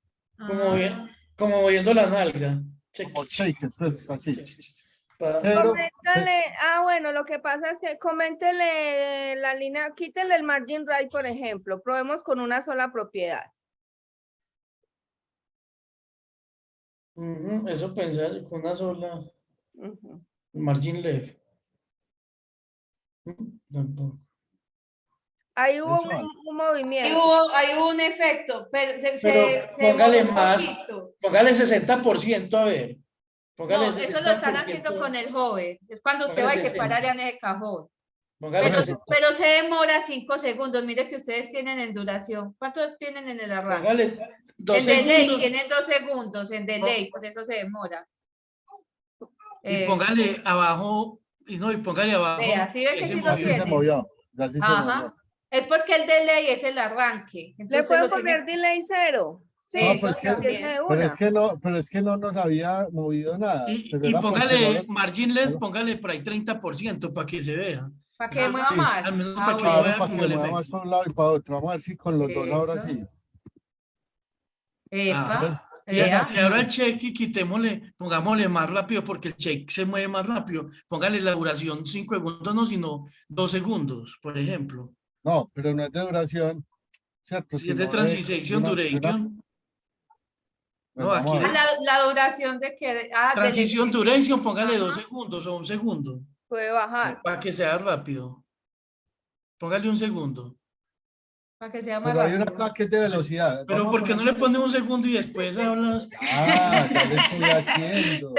S2: Como moviendo la nalga. Check,
S4: Como
S2: check.
S4: shake, pues así.
S2: Para-
S4: Pero,
S1: Coméntale, bueno, lo que pasa es que coméntele la línea, quítele el margin right, por ejemplo. Probemos con una sola propiedad.
S2: Eso pensar con una sola
S1: Ujú.
S2: margin left. Tampoco.
S1: Ahí hubo
S4: Eso hay.
S1: un movimiento.
S3: Ahí hubo un efecto, pero
S2: Pero
S3: se
S2: póngale
S3: demoró un
S2: más,
S3: poquito.
S2: póngale 60%, a ver. Póngale
S3: No, eso lo están haciendo
S2: 60%,
S3: con el joven. Es cuando usted va
S2: póngale
S3: a que
S2: 60.
S3: parar en el cajón.
S2: Póngale
S3: Pero,
S2: 60.
S3: pero se demora 5 segundos. Mire que ustedes tienen en duración. ¿Cuánto tienen en el arranque?
S2: Póngale 2
S3: En delay,
S2: segundos
S3: tienen 2 segundos en delay, por eso se demora.
S2: y póngale abajo, y póngale abajo.
S3: Vea, ¿sí ve que
S2: ese
S3: sí lo
S4: Así se
S3: tiene?
S4: movió. Así se movió.
S3: Ajá. Es porque el delay es el arranque.
S1: ¿Le
S3: Entonces
S1: pueden
S3: lo tiene-
S1: poner delay 0? Sí,
S4: No,
S3: Eso
S4: pues que,
S3: también.
S1: empiece de
S4: pero
S1: una.
S4: es que no nos había movido nada. Pero
S2: Y
S4: era porque no
S2: póngale
S4: lo-
S2: margin left, póngale por ahí 30% para que se vea.
S3: Para que mueva
S4: Sí,
S3: más.
S2: Al menos
S3: Ah,
S2: para que
S3: bueno.
S2: uno
S4: Claro,
S2: vea
S4: para
S2: como
S4: que
S2: el
S4: mueva más
S2: efecto.
S4: para un lado y para otro. Vamos a ver si con los dos ahora
S3: Eso.
S4: sí.
S3: Epa,
S2: Y
S3: vea.
S2: ahora el check y quitémosle, pongámosle más rápido porque el check se mueve más rápido. Póngale la duración 5 segundos, no, sino 2 segundos, por ejemplo.
S4: No, pero no es de duración. ¿cierto?
S2: Si es de transition duration.
S4: Pues
S2: No, aquí
S4: vamos a
S2: de
S4: ver.
S3: La duración de que.
S2: transition duration, póngale 2
S3: Ajá.
S2: segundos o 1 segundo.
S1: Puede bajar.
S2: Para que sea rápido. Póngale 1 segundo.
S3: Para que sea más
S4: Pero hay una
S3: rápido.
S4: acá que es de velocidad.
S2: Pero
S4: Vamos a
S2: ¿por qué no le pone 1 segundo y después hablas?
S4: Ah, ya le estoy haciendo.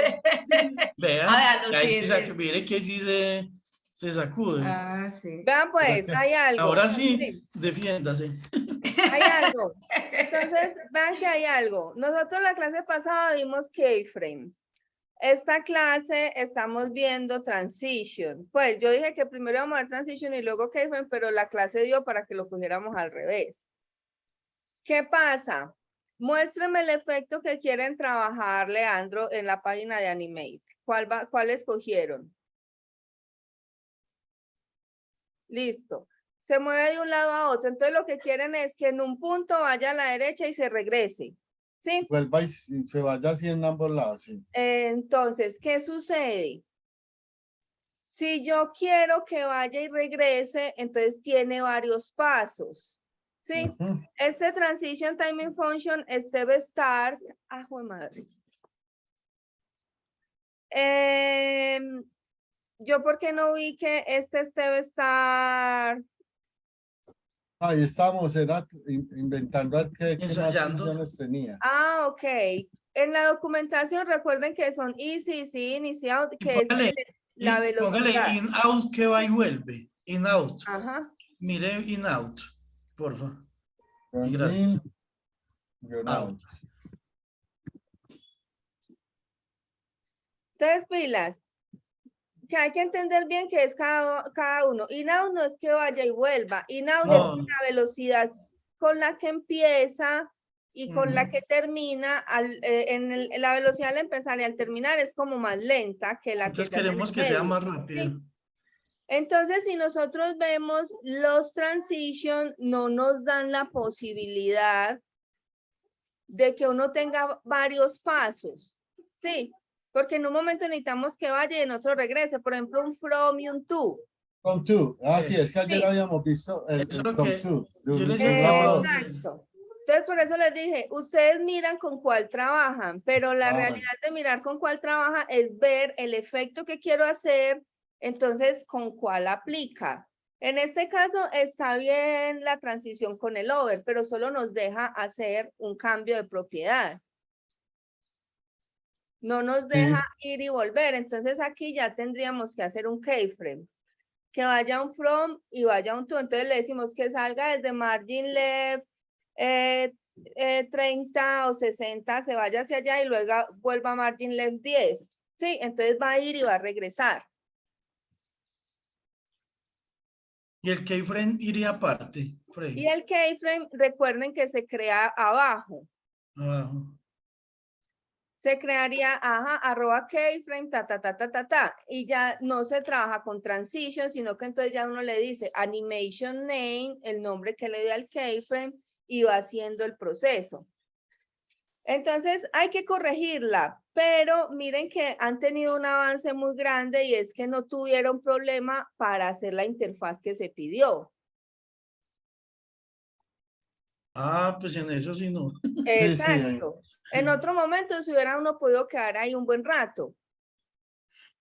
S2: Vea,
S3: no,
S2: ahí
S3: sí,
S2: sí mire que sí se sacude.
S3: Ah, sí.
S1: Vean
S4: Pero
S1: pues,
S4: es que-
S1: hay algo.
S2: Ahora sí,
S1: Sí,
S2: defiéndase.
S1: hay algo. Entonces, vean que hay algo. Nosotros la clase pasada vimos keyframes. Esta clase estamos viendo transition. Pues yo dije que primero vamos a ver transition y luego keyframe, pero la clase dio para que lo cogiéramos al revés. ¿Qué pasa? Muéstrame el efecto que quieren trabajar, Leandro, en la página de Animate. ¿Cuál escogieron? Listo. Se mueve de un lado a otro. Entonces lo que quieren es que en un punto vaya a la derecha y se regrese. ¿Sí?
S4: Vuelva y se vaya así en ambos lados. Sí.
S1: Entonces, ¿qué sucede? Si yo quiero que vaya y regrese, entonces tiene varios pasos. ¿Sí?
S4: Ujú.
S1: Este transition timing function, step start. Ah, jue madre. Yo, ¿por qué no vi que este step start?
S4: Ahí estamos, era inventando a ver qué más
S2: Ensayando.
S4: funciones tenía.
S1: Ah, ok. En la documentación recuerden que son easy, in, easy out,
S2: Y
S1: que es la
S2: póngale
S1: velocidad.
S2: in out que va y vuelve. In out.
S1: Ajá.
S2: Mire in out, porfa.
S4: Con
S2: Gracias.
S4: in, con
S2: Out.
S4: out.
S1: Entonces, pilas. Que hay que entender bien qué es cada uno. In out no es que vaya y vuelva. In out
S2: No.
S1: es la velocidad con la que empieza y con la
S2: Ujú.
S1: que termina. La velocidad al empezar y al terminar es como más lenta que la
S2: Entonces
S1: que ya en el
S2: queremos que sea
S1: medio.
S2: más rápido.
S1: Sí. Entonces, si nosotros vemos los transition, no nos dan la posibilidad de que uno tenga varios pasos, ¿sí? Porque en un momento necesitamos que vaya y en otro regrese, por ejemplo, un from y un to.
S4: From to. Ah, sí, es que ayer
S1: Sí.
S4: habíamos visto el
S2: Eso es lo
S4: from
S2: que
S4: to.
S2: yo les
S4: De un lado a otro.
S1: Exacto. Entonces, por eso les dije, ustedes miran con cuál trabajan, pero la
S4: Ah, bueno.
S1: realidad de mirar con cuál trabaja es ver el efecto que quiero hacer, entonces, con cuál aplica. En este caso, está bien la transición con el over, pero solo nos deja hacer un cambio de propiedad. No nos deja ir y volver. Entonces, aquí ya tendríamos que hacer un keyframe. Que vaya un from y vaya un to. Entonces, le decimos que salga desde margin left 30 o 60, se vaya hacia allá y luego vuelva a margin left 10. Sí, entonces va a ir y va a regresar.
S2: Y el keyframe iría aparte. Por ahí,
S1: Y el keyframe, recuerden que se crea abajo.
S2: abajo.
S1: Se crearía, arroba keyframe, y ya no se trabaja con transition, sino que entonces ya uno le dice animation name, el nombre que le dio al keyframe, y va haciendo el proceso. Entonces hay que corregirla, pero miren que han tenido un avance muy grande y es que no tuvieron problema para hacer la interfaz que se pidió.
S2: Ah, pues en eso sí no.
S1: Exacto. En otro momento se hubiera uno podido quedar ahí un buen rato.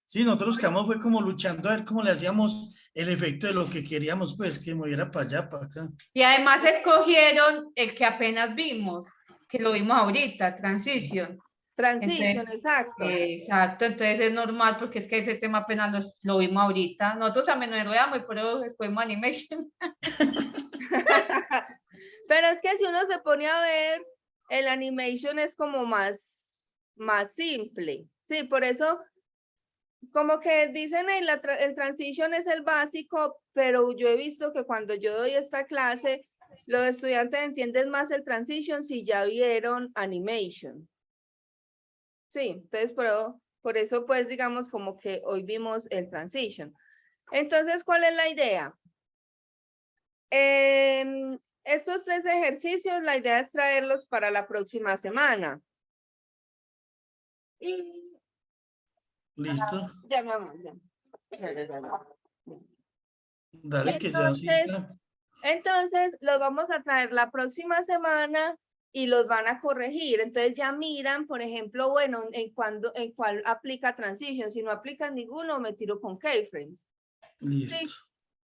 S2: Sí, nosotros quedamos fue como luchando a ver cómo le hacíamos el efecto de lo que queríamos, pues que moviera para allá, para acá.
S3: Y además escogieron el que apenas vimos, que lo vimos ahorita, transition.
S1: Transition,
S3: Entonces,
S1: exacto.
S3: Exacto, entonces es normal porque es que ese tema apenas lo vimos ahorita. Nosotros también nos enredamos y por eso escogimos animation.
S1: Pero es que si uno se pone a ver, el animation es como más simple. Sí, por eso, como que dicen ahí, el transition es el básico, pero yo he visto que cuando yo doy esta clase, los estudiantes entienden más el transition si ya vieron animation. Sí, entonces por eso pues digamos como que hoy vimos el transition. Entonces, ¿cuál es la idea? Estos 3 ejercicios, la idea es traerlos para la próxima semana. Y
S2: Listo.
S1: ya, mi amor, ya.
S2: Dale que ya sí
S1: Entonces,
S2: está.
S1: Entonces, los vamos a traer la próxima semana y los van a corregir. Entonces ya miran, por ejemplo, bueno, en cuál aplica transition. Si no aplica ninguno, me tiro con keyframes.
S2: Listo.
S1: Sí,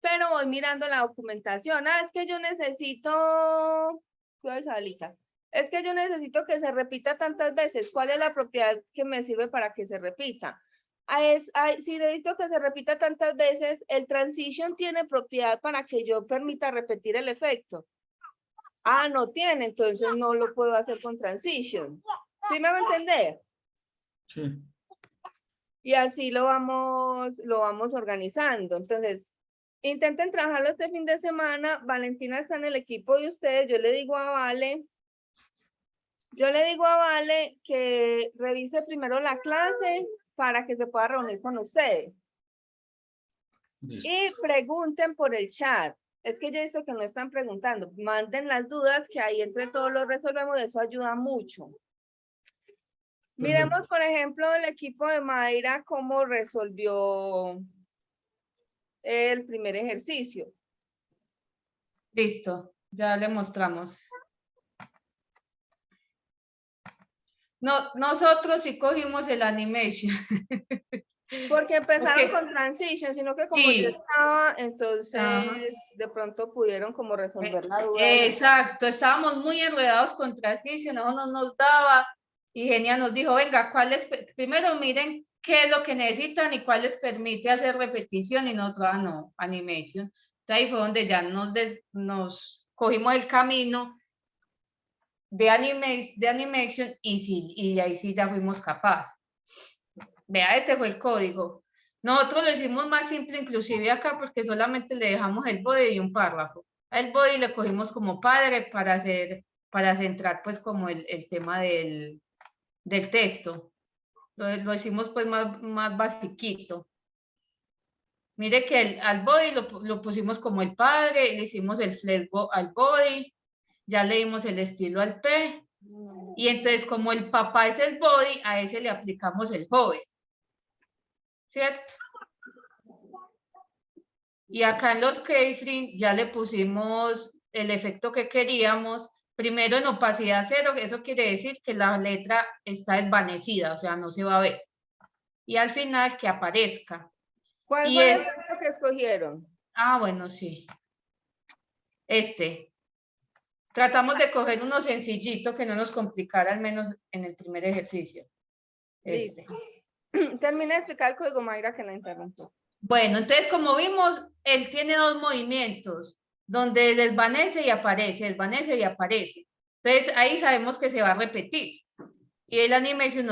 S1: pero voy mirando la documentación. Ah, es que yo necesito... ¿Cuál es Alita? Es que yo necesito que se repita tantas veces. ¿Cuál es la propiedad que me sirve para que se repita? Si necesito que se repita tantas veces, el transition tiene propiedad para que yo permita repetir el efecto. Ah, no tiene, entonces no lo puedo hacer con transition. ¿Sí me va a entender?
S2: Sí.
S1: Y así lo vamos organizando. Entonces, intenten trabajarlo este fin de semana. Valentina está en el equipo de ustedes. Yo le digo a Vale que revise primero la clase para que se pueda reunir con ustedes.
S2: Listo.
S1: Y pregunten por el chat. Es que yo he visto que no están preguntando. Manden las dudas que ahí entre todos los resolvemos. Eso ayuda mucho. Miremos, por ejemplo, el equipo de Mayra cómo resolvió el primer ejercicio.
S3: Listo, ya le mostramos. No, nosotros sí cogimos el animation.
S1: Porque empezaron
S3: Porque-
S1: con transition, sino que como
S3: Sí.
S1: yo estaba, entonces
S3: Ajá.
S1: de pronto pudieron como resolver la duda.
S3: Exacto, estábamos muy enredados con transition, no nos daba. Y Genia nos dijo, venga, primero miren qué es lo que necesitan y cuál les permite hacer repetición y nosotros, no, animation. Entonces ahí fue donde ya nos cogimos el camino de animation y ahí sí ya fuimos capaces. Vea, este fue el código. Nosotros lo hicimos más simple inclusive acá porque solamente le dejamos el body y un párrafo. El body le cogimos como padre para centrar pues como el tema del texto. Lo hicimos pues más basiquito. Mire que al body lo pusimos como el padre, le hicimos el flex al body, ya le dimos el estilo al P, y entonces como el papá es el body, a ese le aplicamos el joven. ¿Cierto? Y acá en los keyframes ya le pusimos el efecto que queríamos. Primero en opacidad 0, eso quiere decir que la letra está desvanecida, o sea, no se va a ver. Y al final que aparezca.
S1: ¿Cuál
S3: Y
S1: fue el efecto que escogieron?
S3: Ah, bueno, sí. Tratamos de coger uno sencillito que no nos complicara, al menos en el primer ejercicio.
S1: Listo. Termina de explicar el código, Mayra, que la interrumpió.
S3: Bueno, entonces como vimos, él tiene dos movimientos, donde desvanece y aparece, desvanece y aparece. Entonces ahí sabemos que se va a repetir. Y el animation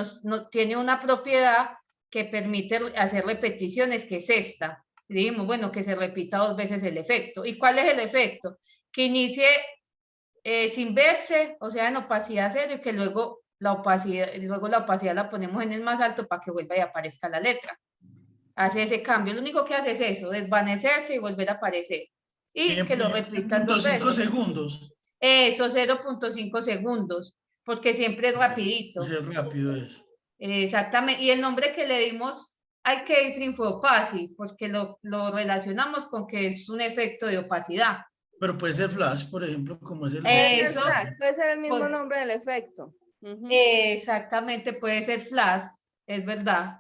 S3: tiene una propiedad que permite hacer repeticiones, que es esta. Dijimos, bueno, que se repita 2 veces el efecto. ¿Y cuál es el efecto? Que inicie sin verse, o sea, en opacidad 0, y que luego la opacidad la ponemos en el más alto para que vuelva y aparezca la letra. Hace ese cambio, lo único que hace es eso, desvanecerse y volver a aparecer. Y que lo repitan 2 veces.
S2: 0.5 segundos.
S3: Eso, 0.5 segundos, porque siempre es rapidito.
S2: Es rápido eso.
S3: Exactamente, y el nombre que le dimos al keyframe fue opacity, porque lo relacionamos con que es un efecto de opacidad.
S2: Pero puede ser flash, por ejemplo, como es el...
S3: Eso.
S1: Puede ser el mismo
S3: Pues-
S1: nombre del efecto.
S3: Exactamente, puede ser flash, es verdad.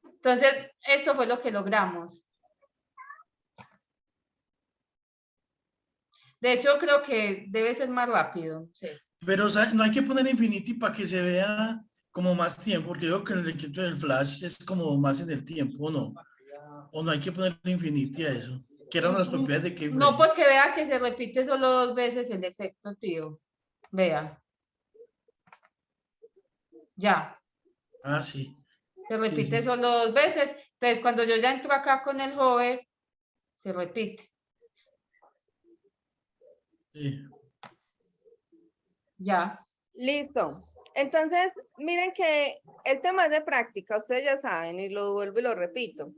S3: Entonces, esto fue lo que logramos. De hecho, creo que debe ser más rápido. Sí.
S2: Pero o sea, no hay que poner infinity para que se vea como más tiempo, porque yo creo que el equipo del flash es como más en el tiempo, ¿o no? O no hay que poner infinity a eso, que eran las propiedades de keyframe.
S3: No, porque vea que se repite solo 2 veces el efecto, tío. Vea. Ya.
S2: Ah, sí.
S3: Se repite
S2: sí.
S3: solo 2 veces. Entonces, cuando yo ya entro acá con el hover, se repite.
S2: Sí.
S3: Ya.
S1: Listo. Entonces, miren que el tema es de práctica, ustedes ya saben, y lo vuelvo y lo repito,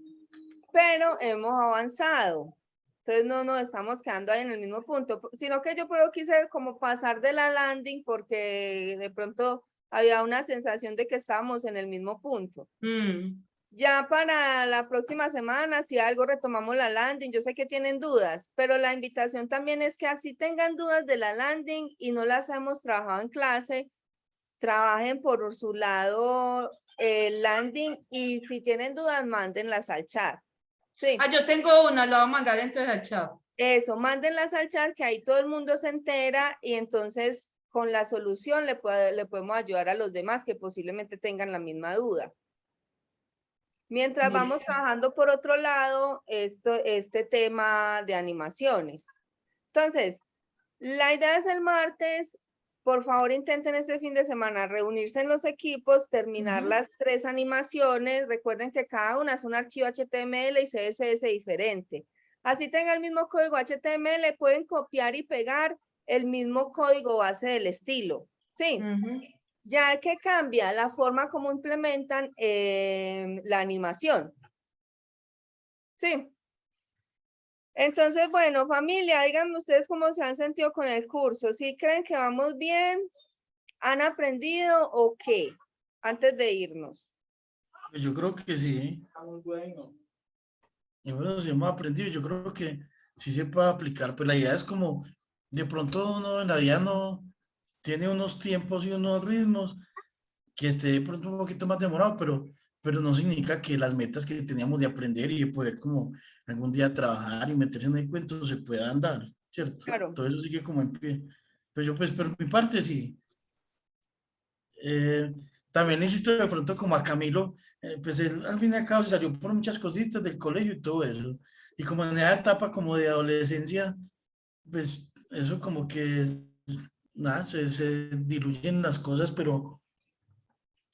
S1: pero hemos avanzado. Entonces no nos estamos quedando ahí en el mismo punto, sino que yo quise como pasar de la landing porque de pronto había una sensación de que estábamos en el mismo punto. Ya para la próxima semana, si algo retomamos la landing, yo sé que tienen dudas, pero la invitación también es que así tengan dudas de la landing y no las hemos trabajado en clase, trabajen por su lado el landing y si tienen dudas, mándenlas al chat. Sí.
S3: Ah, yo tengo una, la voy a mandar entonces al chat.
S1: Eso, mándenlas al chat que ahí todo el mundo se entera y entonces con la solución le podemos ayudar a los demás que posiblemente tengan la misma duda. Mientras vamos
S3: Listo.
S1: trabajando por otro lado este tema de animaciones. Entonces, la idea es el martes, por favor intenten este fin de semana reunirse en los equipos, terminar
S3: Ujú.
S1: las 3 animaciones. Recuerden que cada una es un archivo HTML y CSS diferente. Así tenga el mismo código HTML, pueden copiar y pegar el mismo código base del estilo. ¿Sí?
S3: Ujú.
S1: Ya que cambia la forma como implementan la animación. Sí. Entonces, bueno, familia, díganme ustedes cómo se han sentido con el curso. ¿Sí creen que vamos bien? ¿Han aprendido o qué? Antes de irnos.
S2: Pues yo creo que sí.
S5: Está muy bueno.
S2: Y bueno, si hemos aprendido, yo creo que sí se puede aplicar. Pues la idea es como, de pronto uno en la vida no tiene unos tiempos y unos ritmos que esté de pronto un poquito más demorado, pero no significa que las metas que teníamos de aprender y de poder como algún día trabajar y meterse en el cuento se puedan dar, ¿cierto?
S1: Claro.
S2: Todo eso sigue como en pie. Pero yo pues, por mi parte sí. Eh, también insisto de pronto como a Camilo, pues él al fin y al cabo se salió por muchas cositas del colegio y todo eso. Y como en esa etapa como de adolescencia, pues eso como que, nada, se diluyen las cosas, pero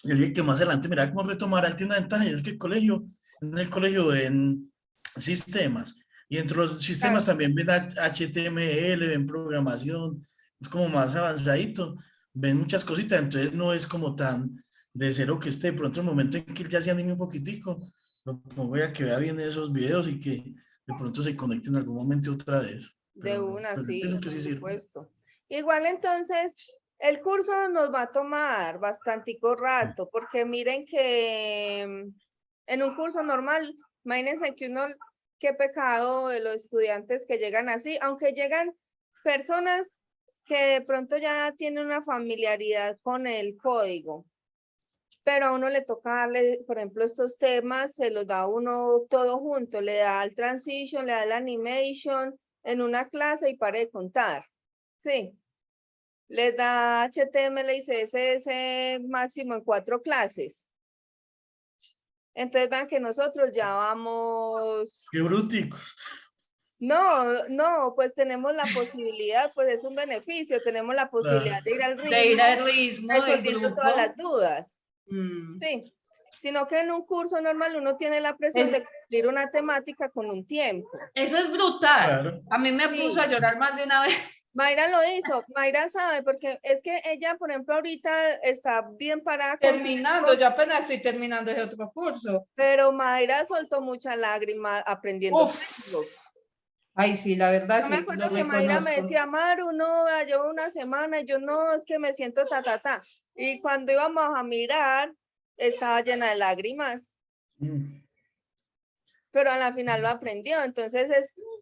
S2: yo dije que más adelante, mira cómo retomar, él tiene una ventaja, y es que en el colegio ven sistemas, y dentro de los sistemas
S1: Claro.
S2: también ven HTML, ven programación, es como más avanzadito, ven muchas cositas, entonces no es como tan de cero que esté, de pronto el momento en que él ya se anime un poquitico, lo pongo a que vea bien esos videos y que de pronto se conecte en algún momento otra vez.
S1: De
S2: Pero
S1: una,
S2: pues, yo
S1: sí,
S2: pienso que
S1: por
S2: sí sirve.
S1: supuesto. Igual entonces, el curso nos va a tomar bastantico rato, porque miren que en un curso normal, imagínense que uno, qué pecado de los estudiantes que llegan así, aunque llegan personas que de pronto ya tienen una familiaridad con el código, pero a uno le toca darle, por ejemplo, estos temas, se los da a uno todo junto, le da el transition, le da el animation en una clase y pare de contar. Sí, les da HTML y CSS máximo en 4 clases. Entonces vean que nosotros ya vamos...
S2: Qué bruticos.
S1: No, pues tenemos la posibilidad, pues es un beneficio, tenemos la posibilidad de ir al
S3: De ir
S1: ritmo,
S3: al ritmo del
S1: resolviendo todas
S3: grupo.
S1: las dudas.
S3: Mm.
S1: Sí, sino que en un curso normal uno tiene la presión de cumplir una temática con un tiempo.
S3: Eso es brutal.
S2: Claro.
S3: A mí me puso a llorar más de una vez.
S1: Mayra lo hizo, Mayra sabe, porque es que ella, por ejemplo, ahorita está bien parada con
S3: Terminando, yo apenas estoy terminando ese otro curso.
S1: pero Mayra soltó mucha lágrima aprendiendo.
S3: Uf. Ay, sí, la verdad
S1: Yo me
S3: sí,
S1: acuerdo
S3: lo
S1: que Mayra me
S3: reconozco.
S1: decía, Maru, no, llevo una semana, y yo no, es que me siento ta. Y cuando íbamos a mirar, estaba llena de lágrimas, pero a la final lo aprendió. Entonces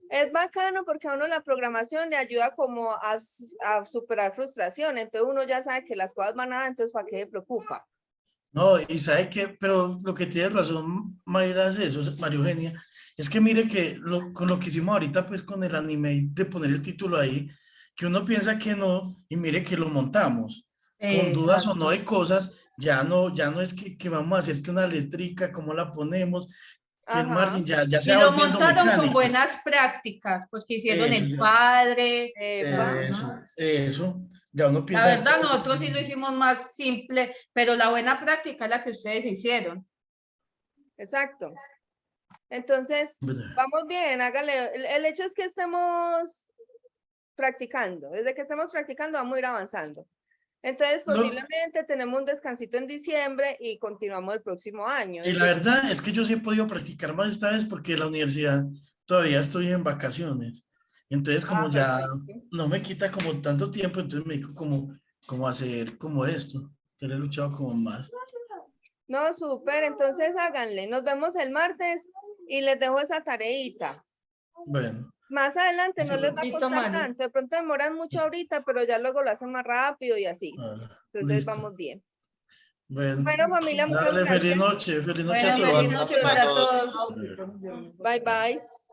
S1: es bacano porque a uno la programación le ayuda como a superar frustración. Entonces uno ya sabe que las cosas van a dar, entonces ¿para qué se preocupa?
S2: No, y sabe que, pero lo que tiene razón Mayra es eso, María Eugenia, es que mire que con lo que hicimos ahorita, pues con el anime, de poner el título ahí, que uno piensa que no, y mire que lo montamos, con dudas o no
S3: Exacto.
S2: de cosas, ya no es que vamos a hacer que una letrica, cómo la ponemos, que el
S1: Ajá.
S2: margen ya se
S3: Y
S2: va
S3: lo
S2: volviendo
S3: montaron con
S2: mecánico.
S3: buenas prácticas, porque hicieron
S2: Eso,
S3: el
S2: ya,
S3: padre.
S1: Epa.
S2: eso, ya uno
S3: La
S2: piensa.
S3: verdad, nosotros sí lo hicimos más simple, pero la buena práctica es la que ustedes hicieron.
S1: Exacto. Entonces, vamos bien, hágale. El hecho es que estemos practicando. Desde que estemos practicando, vamos a ir avanzando. Entonces, posiblemente tenemos un descansito en diciembre y continuamos el próximo año.
S2: Y la verdad es que yo sí he podido practicar más esta vez porque en la universidad todavía estoy en vacaciones. Entonces, como ya
S1: Perfecto.
S2: no me quita como tanto tiempo, entonces me digo como hacer como esto. Entonces he luchado como más.
S1: No, súper, entonces háganle. Nos vemos el martes y les dejo esa tareita.
S2: Bueno,
S1: Más adelante no
S2: Sí.
S1: les va a
S3: Listo,
S1: costar
S3: Mari.
S1: tanto. De pronto demoran mucho ahorita, pero ya luego lo hacen más rápido y así. Entonces
S2: listo.
S1: vamos bien.
S2: Bueno,
S1: Bueno, familia, muchas
S2: dale,
S1: gracias.
S2: feliz noche a
S3: Bueno,
S2: todos.
S3: feliz noche para todos.
S1: Bye, bye.